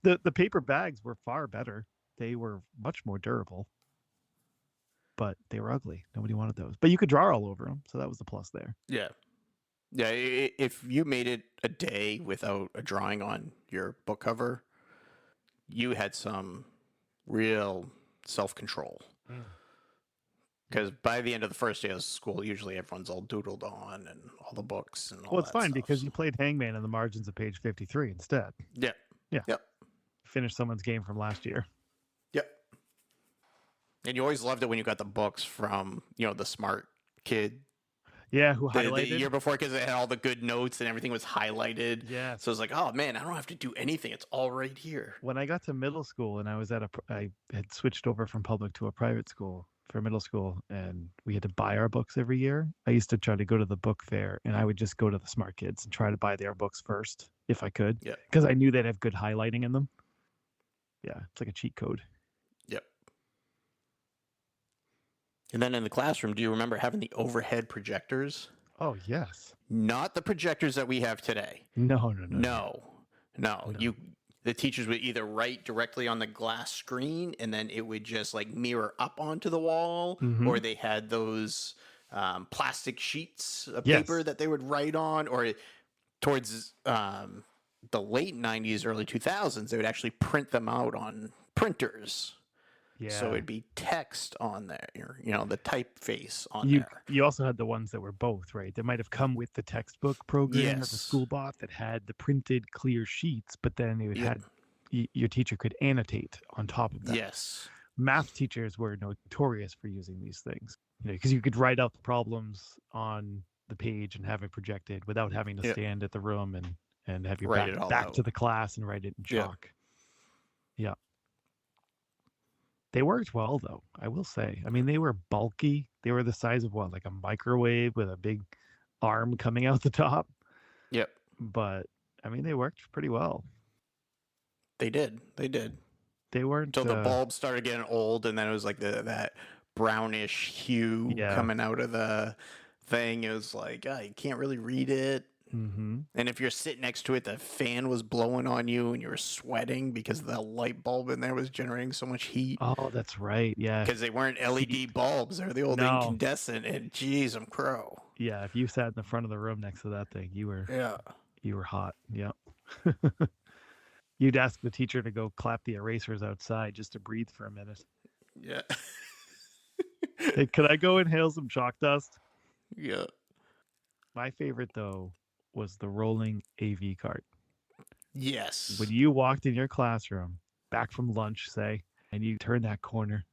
The paper bags were far better. They were much more durable, but they were ugly. Nobody wanted those. But you could draw all over them, so that was the plus there. Yeah. Yeah, if you made it a day without a drawing on your book cover, you had some real self-control. Because by the end of the first day of school, usually everyone's all doodled on and all the books and all that. Well, it's fine stuff. because you played hangman in the margins of page 53 instead. Yeah. Yeah. Yep. Finish someone's game from last year. Yep. And you always loved it when you got the books from, the smart kid. Yeah, who The highlighted year before, because it had all the good notes and everything was highlighted. Yeah. So it's like, oh man, I don't have to do anything. It's all right here. When I got to middle school and I had switched over from public to a private school for middle school, and we had to buy our books every year. I used to try to go to the book fair, and I would just go to the smart kids and try to buy their books first if I could. Yeah. Because I knew they'd have good highlighting in them. Yeah, it's like a cheat code. Yep. And then in the classroom, do you remember having the overhead projectors? Oh, yes. Not the projectors that we have today. No. No. The teachers would either write directly on the glass screen and then it would just like mirror up onto the wall, or they had those plastic sheets of paper that they would write on, or towards the late 90s, early 2000s, they would actually print them out on printers. So Yeah. it'd be text on there, or, the typeface on You there. you also had the ones that were both, right? They might have come with the textbook program that the Yes. school bought that had the printed clear sheets, but then it Yep. had your teacher could annotate on top of that. Yes. Math teachers were notorious for using these things, because you could write out the problems on the page and have it projected without having to Yep. stand at the room and have your Write it all back to out. the class and write it in Yep. chalk. Yeah. They worked well, though, I will say. I mean, they were bulky. They were the size of what, like a microwave with a big arm coming out the top. Yep. But I mean, they worked pretty well. They did. They did. They weren't. Until the bulbs started getting old, and then it was like that brownish hue coming out of the thing. It was like, you can't really read it. Mm-hmm. And if you're sitting next to it, the fan was blowing on you and you were sweating because the light bulb in there was generating so much heat. Oh, that's right. Yeah. Because they weren't LED bulbs. They were the old incandescent. And geez, I'm crow. Yeah. If you sat in the front of the room next to that thing, you were hot. Yeah. You'd ask the teacher to go clap the erasers outside just to breathe for a minute. Yeah. Hey, could I go inhale some chalk dust? Yeah. My favorite, though, was the rolling AV cart. Yes. When you walked in your classroom, back from lunch, say, and you turn that corner,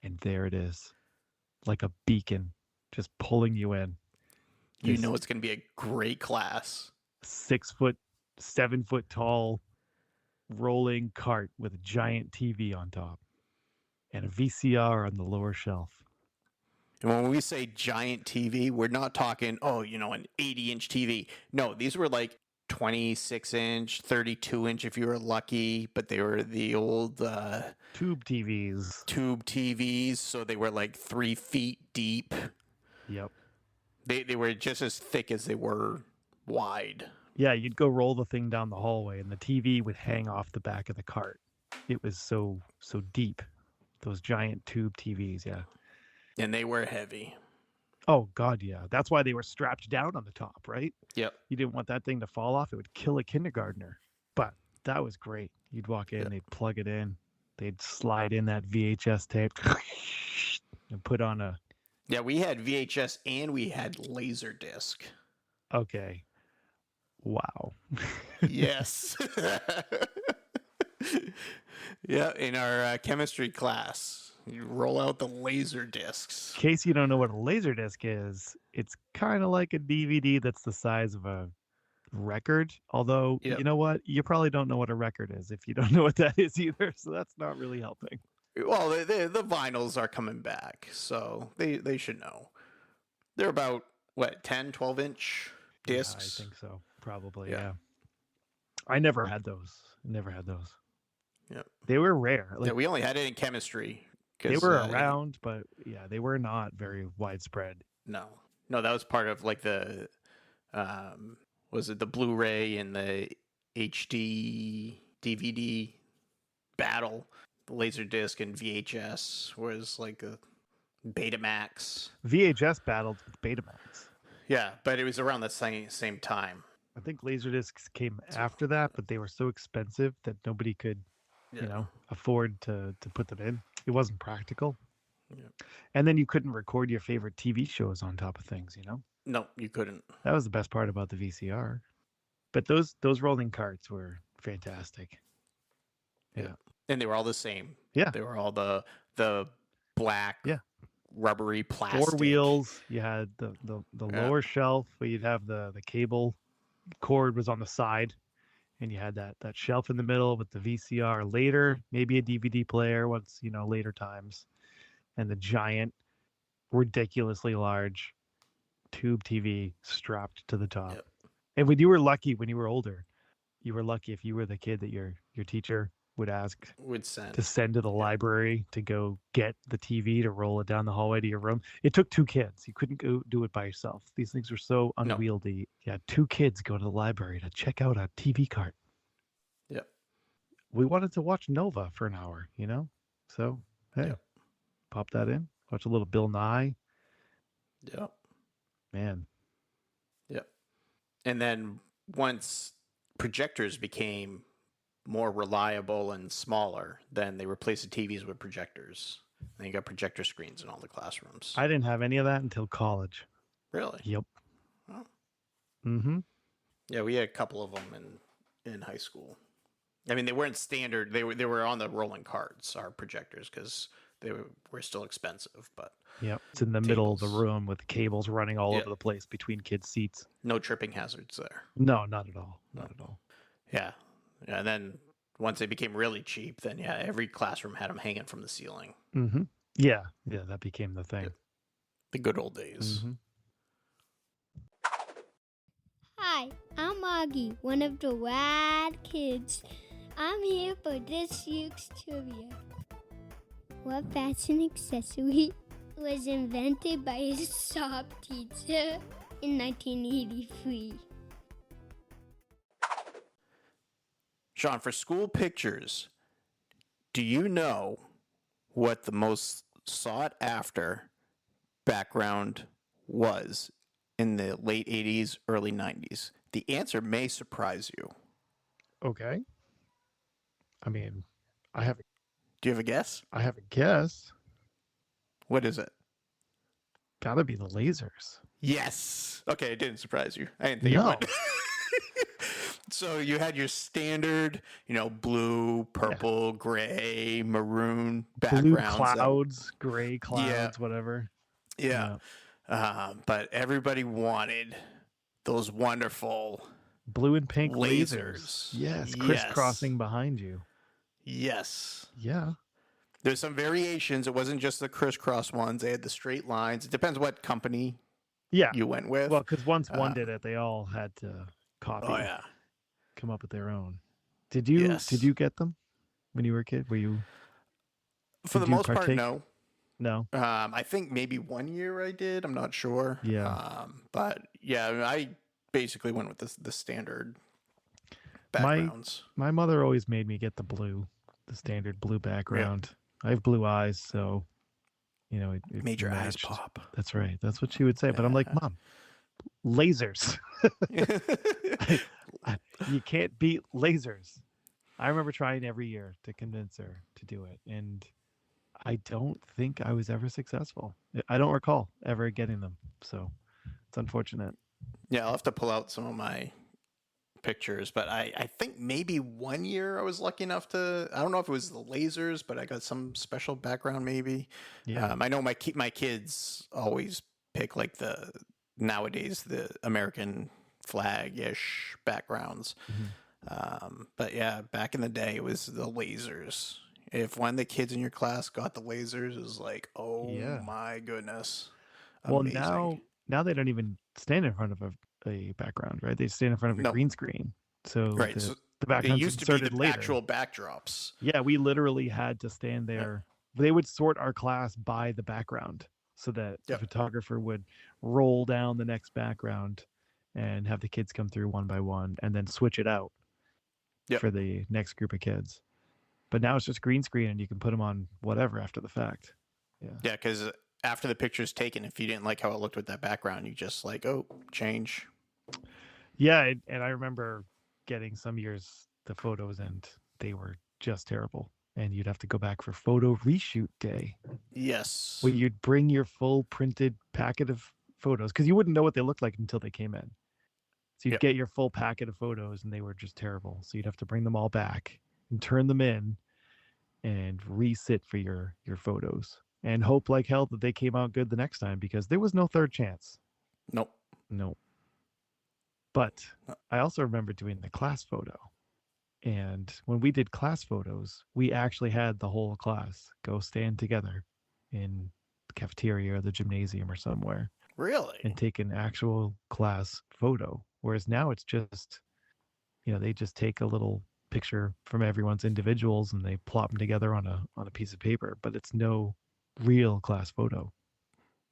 and there it is, like a beacon, just pulling you in. You know it's going to be a great class. 6 foot, 7 foot tall rolling cart with a giant TV on top and a VCR on the lower shelf. And when we say giant TV, we're not talking, an 80-inch TV. No, these were like 26-inch, 32-inch if you were lucky, but they were the old tube TVs. Tube TVs, so they were like 3 feet deep. Yep. They were just as thick as they were wide. Yeah, you'd go roll the thing down the hallway, and the TV would hang off the back of the cart. It was so deep. Those giant tube TVs, yeah. And they were heavy. Oh, God, yeah. That's why they were strapped down on the top, right? Yep. You didn't want that thing to fall off. It would kill a kindergartner. But that was great. You'd walk in, they'd plug it in, they'd slide in that VHS tape and put on a... Yeah, we had VHS and we had Laserdisc. Okay. Wow. Yes. Yeah, in our chemistry class, you roll out the laser discs. In case you don't know what a laser disc is, it's kind of like a DVD that's the size of a record. Although, you know what? You probably don't know what a record is if you don't know what that is either. So that's not really helping. Well, the vinyls are coming back, so they should know. They're about, 10, 12-inch discs? Yeah, I think so. Probably, yeah. I never had those. Yep. They were rare. Like, we only had it in chemistry. They were around, but they were not very widespread. No, that was part of like the, was it the Blu-ray and the HD DVD battle? The Laserdisc and VHS was like a Betamax. VHS battled with Betamax. Yeah, but it was around the same time. I think Laserdiscs came after that, but they were so expensive that nobody could, afford to put them in. It wasn't practical. Yeah. And then you couldn't record your favorite TV shows on top of things, No, you couldn't. That was the best part about the VCR. But those rolling carts were fantastic. Yeah. And they were all the same. Yeah. They were all the black, rubbery plastic. 4 wheels. You had the lower shelf where you'd have the cable cord was on the side, and you had that shelf in the middle with the VCR later, maybe a DVD player once, later times, and the giant, ridiculously large tube TV strapped to the top. Yep. And when you were older, you were lucky if you were the kid that your teacher would send to the library to go get the TV to roll it down the hallway to your room. It took 2 kids. You couldn't go do it by yourself. These things were so unwieldy. No. Yeah, 2 kids go to the library to check out a TV cart. Yep. We wanted to watch Nova for an hour, So, hey, pop that in. Watch a little Bill Nye. Yep. Man. Yep. And then once projectors became more reliable and smaller, then they replaced the TVs with projectors. And you got projector screens in all the classrooms. I didn't have any of that until college. Really? Yep. Oh. Mm-hmm. Yeah, we had a couple of them in high school. I mean, they weren't standard. They were on the rolling carts, our projectors, because they were still expensive. But Yep. It's in the middle of the room with the cables running all Yeah. over the place between kids' seats. No tripping hazards there. No, not at all. Not at all. Yeah. And then once they became really cheap, then yeah, every classroom had them hanging from the ceiling. Mm-hmm. Yeah. Yeah, that became the thing. The good old days. Mm-hmm. Hi, I'm Augie, one of the rad kids. I'm here for this week's trivia. What fashion accessory was invented by a shop teacher in 1983? Sean, for school pictures, do you know what the most sought after background was in the late 80s, early 90s? The answer may surprise you. Okay. I mean, I have Do you have a guess? a guess. What is it? Gotta be the lasers. Yes. Okay, it didn't surprise you. I didn't think No. it would. So you had your standard, blue, purple, gray, maroon backgrounds. Blue clouds, gray clouds, whatever. Yeah. But everybody wanted those wonderful Blue and pink lasers. Yes, crisscrossing behind you. Yes. Yeah. There's some variations. It wasn't just the crisscross ones. They had the straight lines. It depends what company Yeah. you went with. Well, because once one did it, they all had to copy. Oh, yeah. Come up with their own. Did you get them when you were a kid? Were you For the did you most part, partake? no. No. I think maybe 1 year I did. I'm not sure. Yeah. But yeah, I basically went with the standard backgrounds. My mother always made me get the standard blue background. I have blue eyes, so it Made your eyes matched. pop. That's right. That's what she would say. But I'm like, Mom, lasers. You can't beat lasers. I remember trying every year to convince her to do it, and I don't think I was ever successful. I don't recall ever getting them, so it's unfortunate. Yeah, I'll have to pull out some of my pictures, but I think maybe 1 year I was lucky enough to, I don't know if it was the lasers, but I got some special background maybe. Yeah. I know my kids always pick like nowadays the American flag-ish backgrounds. Mm-hmm. But yeah, back in the day it was the lasers. If one of the kids in your class got the lasers, it was like, oh my goodness. Amazing. Well, now they don't even stand in front of a background, right? They stand in front of a green screen. So right. the They background's used to be inserted the later. actual backdrops. Yeah, we literally had to stand there. They would sort our class by the background so that the photographer would roll down the next background and have the kids come through one by one and then switch it out for the next group of kids. But now it's just green screen and you can put them on whatever after the fact. Yeah, because after the picture's taken, if you didn't like how it looked with that background, you just like, change. Yeah, and I remember getting some years the photos and they were just terrible. And you'd have to go back for photo reshoot day. Yes. Where you'd bring your full printed packet of photos because you wouldn't know what they looked like until they came in. So you'd get your full packet of photos and they were just terrible. So you'd have to bring them all back and turn them in and resit for your photos and hope like hell that they came out good the next time because there was no third chance. Nope. But I also remember doing the class photo. And when we did class photos, we actually had the whole class go stand together in the cafeteria or the gymnasium or somewhere. Really? And take an actual class photo. Whereas now it's just, they just take a little picture from everyone's individuals and they plop them together on a piece of paper, but it's no real class photo.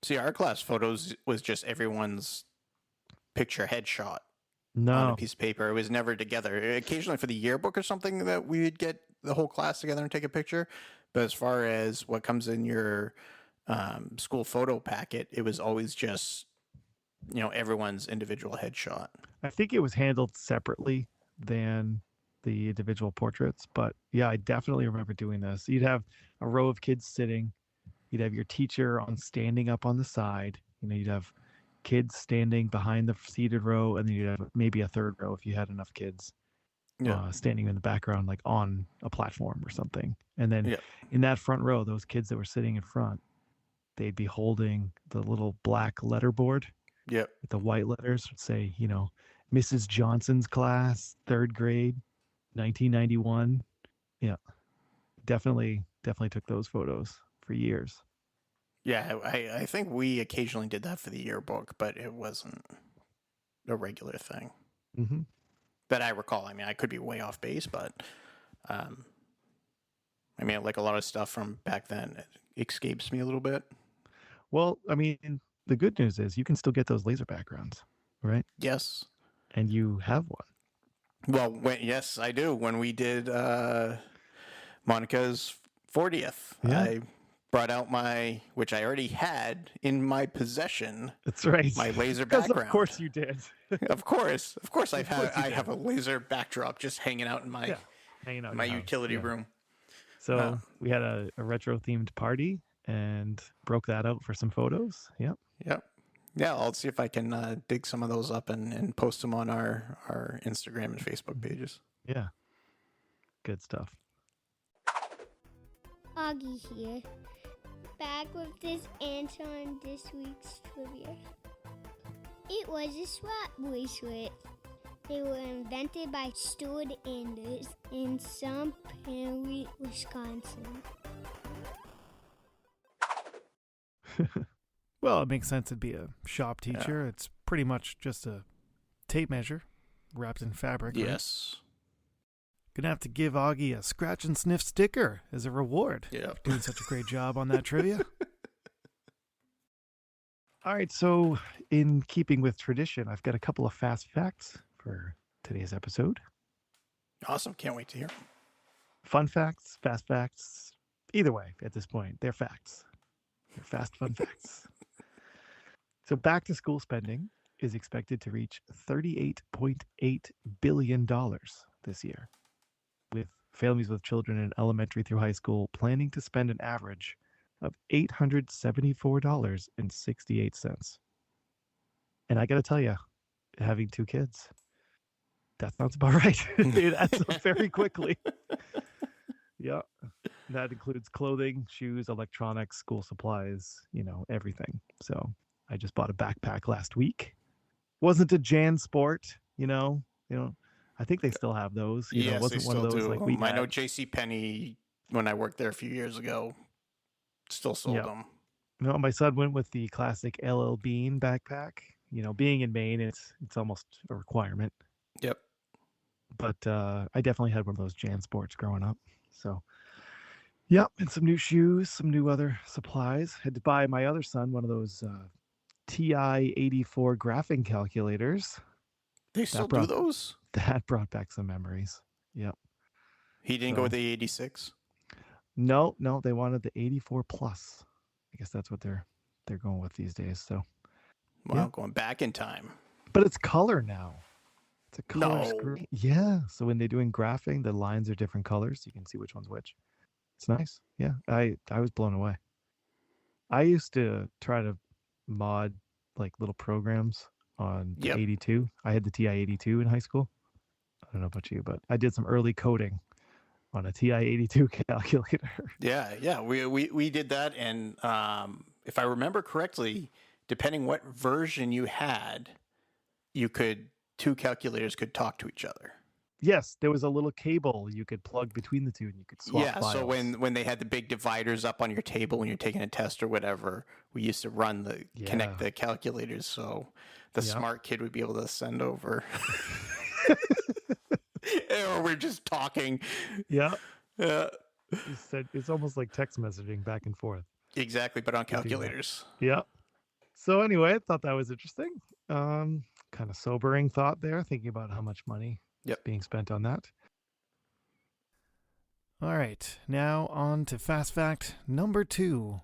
See, our class photos was just everyone's picture headshot on a piece of paper. It was never together. Occasionally for the yearbook or something that we would get the whole class together and take a picture. But as far as what comes in your school photo packet, it was always just, everyone's individual headshot. I think it was handled separately than the individual portraits. But yeah, I definitely remember doing this. You'd have a row of kids sitting. You'd have your teacher standing up on the side. You'd have kids standing behind the seated row, and then you'd have maybe a third row if you had enough kids standing in the background, like on a platform or something. And then in that front row, those kids that were sitting in front, they'd be holding the little black letterboard with the white letters would say, Mrs. Johnson's class, 3rd grade, 1991. Yeah, definitely took those photos for years. Yeah, I think we occasionally did that for the yearbook, but it wasn't a regular thing. Mm-hmm. That I recall. I mean, I could be way off base, but I mean, like a lot of stuff from back then, it escapes me a little bit. Well, I mean, the good news is you can still get those laser backgrounds, right? Yes. And you have one. Well, yes, I do. When we did Monica's 40th, I brought out which I already had in my possession. That's right. My laser background. Of course you did. Of course, I have a laser backdrop just hanging out in my utility room. So we had a retro themed party and broke that out for some photos. Yep. Yeah, I'll see if I can dig some of those up and post them on our Instagram and Facebook pages. Yeah. Good stuff. Augie here. Back with this answer on this week's trivia. It was a SWAT bracelet. They were invented by Stuart Anders in Sun Prairie, Wisconsin. Well, it makes sense it'd be a shop teacher. Yeah. It's pretty much just a tape measure wrapped in fabric. Yes. Right? Gonna have to give Augie a scratch and sniff sticker as a reward. Yeah. Doing such a great job on that trivia. All right, so in keeping with tradition, I've got a couple of fast facts for today's episode. Awesome. Can't wait to hear. Fun facts, fast facts, either way at this point, they're facts. They're fast, fun facts. So back to school spending is expected to reach $38.8 billion this year, with families with children in elementary through high school planning to spend an average of $874.68. And I got to tell you, having 2 kids, that sounds about right. It adds up very quickly. Yeah. That includes clothing, shoes, electronics, school supplies, everything. So I just bought a backpack last week. Wasn't a Jan Sport, I think they still have those. Yes, it wasn't they one still of those do. like we I know JCPenney, when I worked there a few years ago, still sold them. No, my son went with the classic LL Bean backpack. Being in Maine, it's almost a requirement. Yep. But I definitely had one of those Jan Sports growing up. So, yep, and some new shoes, some new other supplies. Had to buy my other son one of those TI-84 graphing calculators. They still do those? That brought back some memories. Yep. He didn't go with the 86? No, they wanted the 84 plus. I guess that's what they're going with these days. So, Going back in time. But it's color now. It's a color No. screen. Yeah. So when they're doing graphing, the lines are different colors. You can see which one's which. It's nice. Yeah. I was blown away. I used to try to mod like little programs on the 82. I had the TI-82 in high school. I don't know about you, but I did some early coding on a TI-82 calculator. Yeah. We did that, and if I remember correctly, depending what version you had, 2 calculators could talk to each other. Yes, there was a little cable you could plug between the two, and you could swap files. So when they had the big dividers up on your table when you're taking a test or whatever, we used to connect the calculators, so the smart kid would be able to send over. Or we're just talking. Yeah. It's almost like text messaging back and forth. Exactly, but on calculators. Yeah. So anyway, I thought that was interesting. Kind of sobering thought there, thinking about how much money is being spent on that. All right, now on to fast fact number 2.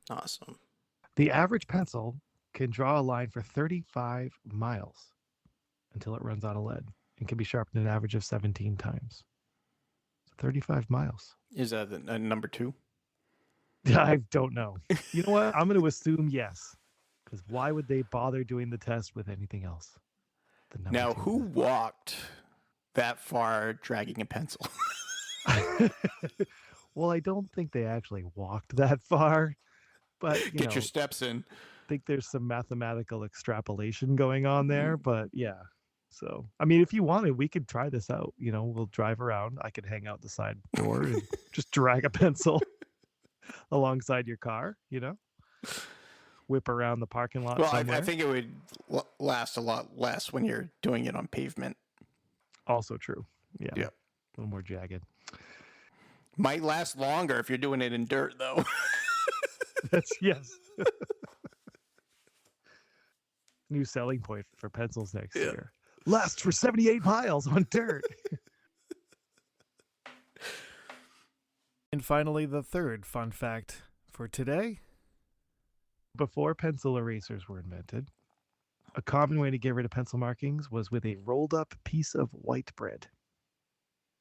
Awesome. The average pencil can draw a line for 35 miles until it runs out of lead. and can be sharpened an average of 17 times. So 35 miles. Is that number 2? I don't know. You know what? I'm going to assume yes. Because why would they bother doing the test with anything else? The number Now, 2 who walked that far dragging a pencil? Well, I don't think they actually walked that far, but Get your steps in. I think there's some mathematical extrapolation going on there, but yeah. So, I mean, if you wanted, we could try this out. We'll drive around. I could hang out the side door and just drag a pencil alongside your car, whip around the parking lot Well, somewhere. I think it would last a lot less when you're doing it on pavement. Also true. Yeah. Yeah. A little more jagged. Might last longer if you're doing it in dirt, though. Yes. New selling point for pencils next year. Lasts for 78 miles on dirt. And finally, the third fun fact for today. Before pencil erasers were invented, a common way to get rid of pencil markings was with a rolled up piece of white bread.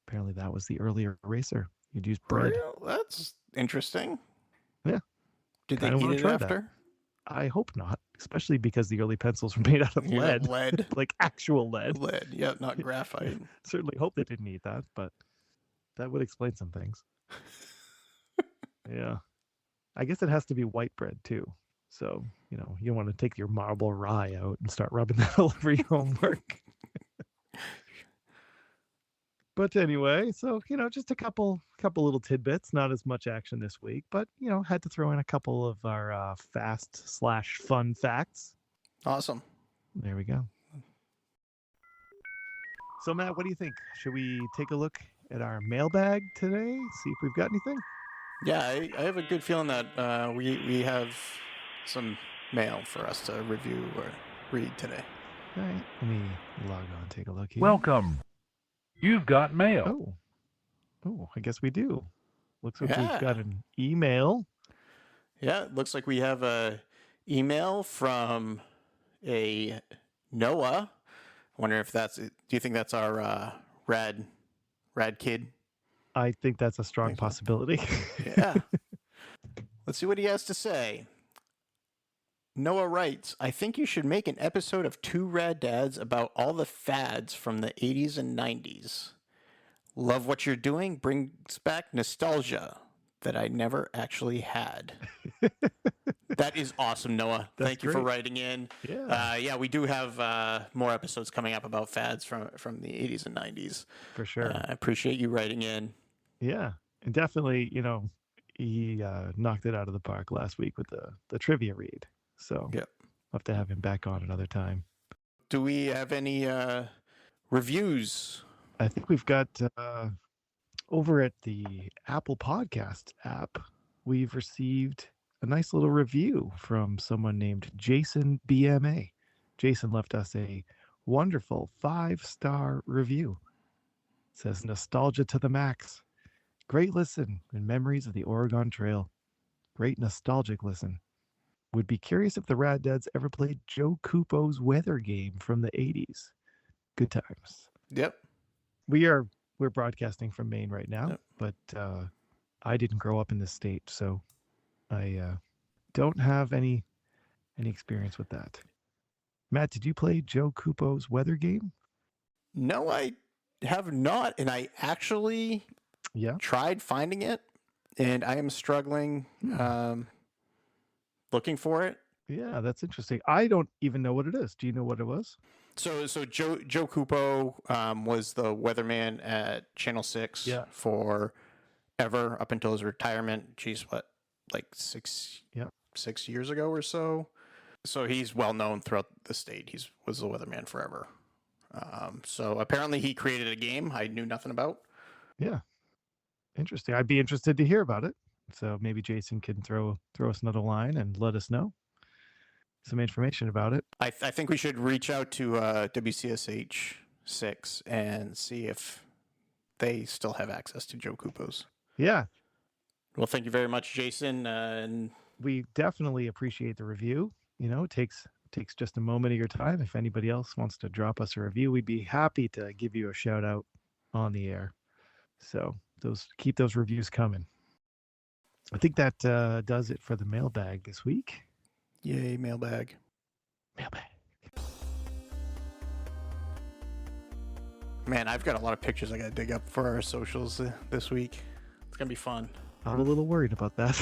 Apparently that was the earlier eraser. You'd use bread. That's interesting. Yeah. Did they Kinda eat wanna it try that. after? I hope not, especially because the early pencils were made out of lead. Lead. Like actual lead. Lead. Yeah, not graphite. Certainly hope they didn't eat that, but that would explain some things. Yeah. I guess it has to be white bread too. So, you want to take your marble rye out and start rubbing that all over your homework. But anyway, so, just a couple little tidbits, not as much action this week, but, had to throw in a couple of our fast/fun facts. Awesome. There we go. So, Matt, what do you think? Should we take a look at our mailbag today? See if we've got anything? Yeah, I have a good feeling that we have some mail for us to review or read today. All right, let me log on, take a look here. Welcome. You've got mail. Oh, I guess we do. Looks like Yeah. we've got an email. Yeah, it looks like we have a email from a Noah. I wonder if do you think that's our rad kid? I think that's a strong Think so. possibility. Yeah. Let's see what he has to say. Noah writes, I think you should make an episode of Two Rad Dads about all the fads from the 80s and 90s. Love what you're doing. Brings back nostalgia that I never actually had. That is awesome, Noah. That's Thank you for great. writing in. Yeah. We do have more episodes coming up about fads from the 80s and 90s. For sure. I appreciate you writing in. Yeah. And definitely, he knocked it out of the park last week with the trivia read. So Yep. I'll have to have him back on another time. Do we have any reviews? I think we've got over at the Apple Podcast app, we've received a nice little review from someone named Jason BMA. Jason left us a wonderful 5-star review. It says, nostalgia to the max. Great listen and memories of the Oregon Trail. Great nostalgic listen. Would be curious if the Rad Dads ever played Joe Cupo's weather game from the 80s. Good times. Yep. We're broadcasting from Maine right now, Yep. but I didn't grow up in this state, so I don't have any experience with that. Matt, did you play Joe Cupo's weather game? No, I have not, and I actually tried finding it, and I am struggling looking for it. Yeah, that's interesting. I don't even know what it is. Do you know what it was? So Joe Cupo was the weatherman at Channel 6 for ever up until his retirement. Geez, what, like 6 years ago or so? So he's well known throughout the state. He was the weatherman forever. So apparently he created a game I knew nothing about. Yeah. Interesting. I'd be interested to hear about it. So maybe Jason can throw us another line and let us know some information about it. I think we should reach out to WCSH 6 and see if they still have access to Joe Cupo's. Yeah. Well, thank you very much, Jason. And we definitely appreciate the review. It takes takes just a moment of your time. If anybody else wants to drop us a review, we'd be happy to give you a shout out on the air. So keep those reviews coming. I think that does it for the mailbag this week. Yay, mailbag. Mailbag. Man, I've got a lot of pictures I got to dig up for our socials this week. It's going to be fun. I'm a little worried about that.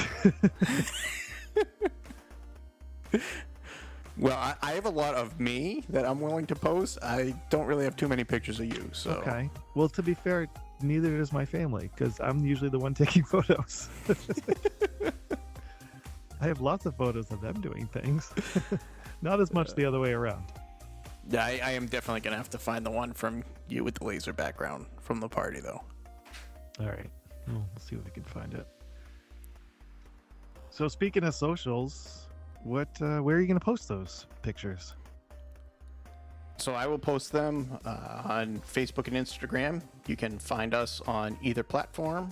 Well, I have a lot of me that I'm willing to post. I don't really have too many pictures of you, so. Okay. Well, to be fair, neither does my family, because I'm usually the one taking photos. I have lots of photos of them doing things. Not as much the other way around. Yeah, I am definitely going to have to find the one from you with the laser background from the party, though. All right. We'll see if we can find it. So speaking of socials, where are you going to post those pictures? So I will post them on Facebook and Instagram. You can find us on either platform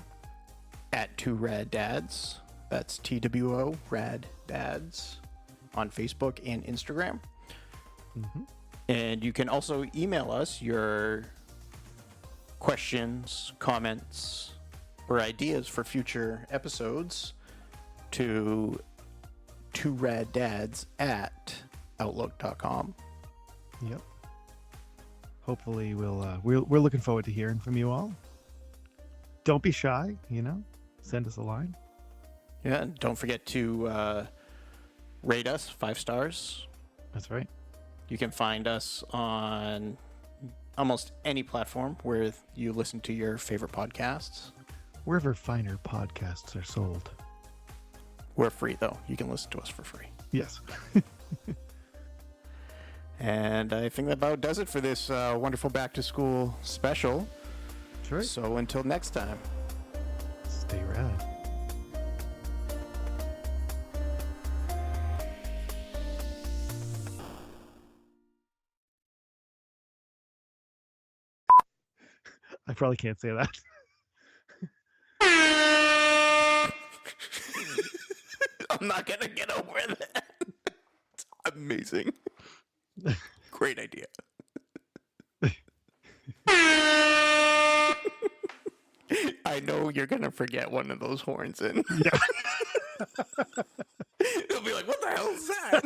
at tworaddads. That's TWO Rad Dads on Facebook and Instagram. Mm-hmm. And you can also email us your questions, comments, or ideas for future episodes to tworaddads@outlook.com. Yep. Hopefully we're looking forward to hearing from you all. Don't be shy, send us a line. Yeah, and don't forget to rate us 5 stars. That's right. You can find us on almost any platform where you listen to your favorite podcasts. Wherever finer podcasts are sold. We're free, though. You can listen to us for free. Yes. And I think that about does it for this wonderful back-to-school special. That's right. So until next time. Stay rad. I probably can't say that. I'm not going to get over that. It's amazing. Great idea. I know you're going to forget one of those horns in. Yeah. It'll be like, what the hell is that?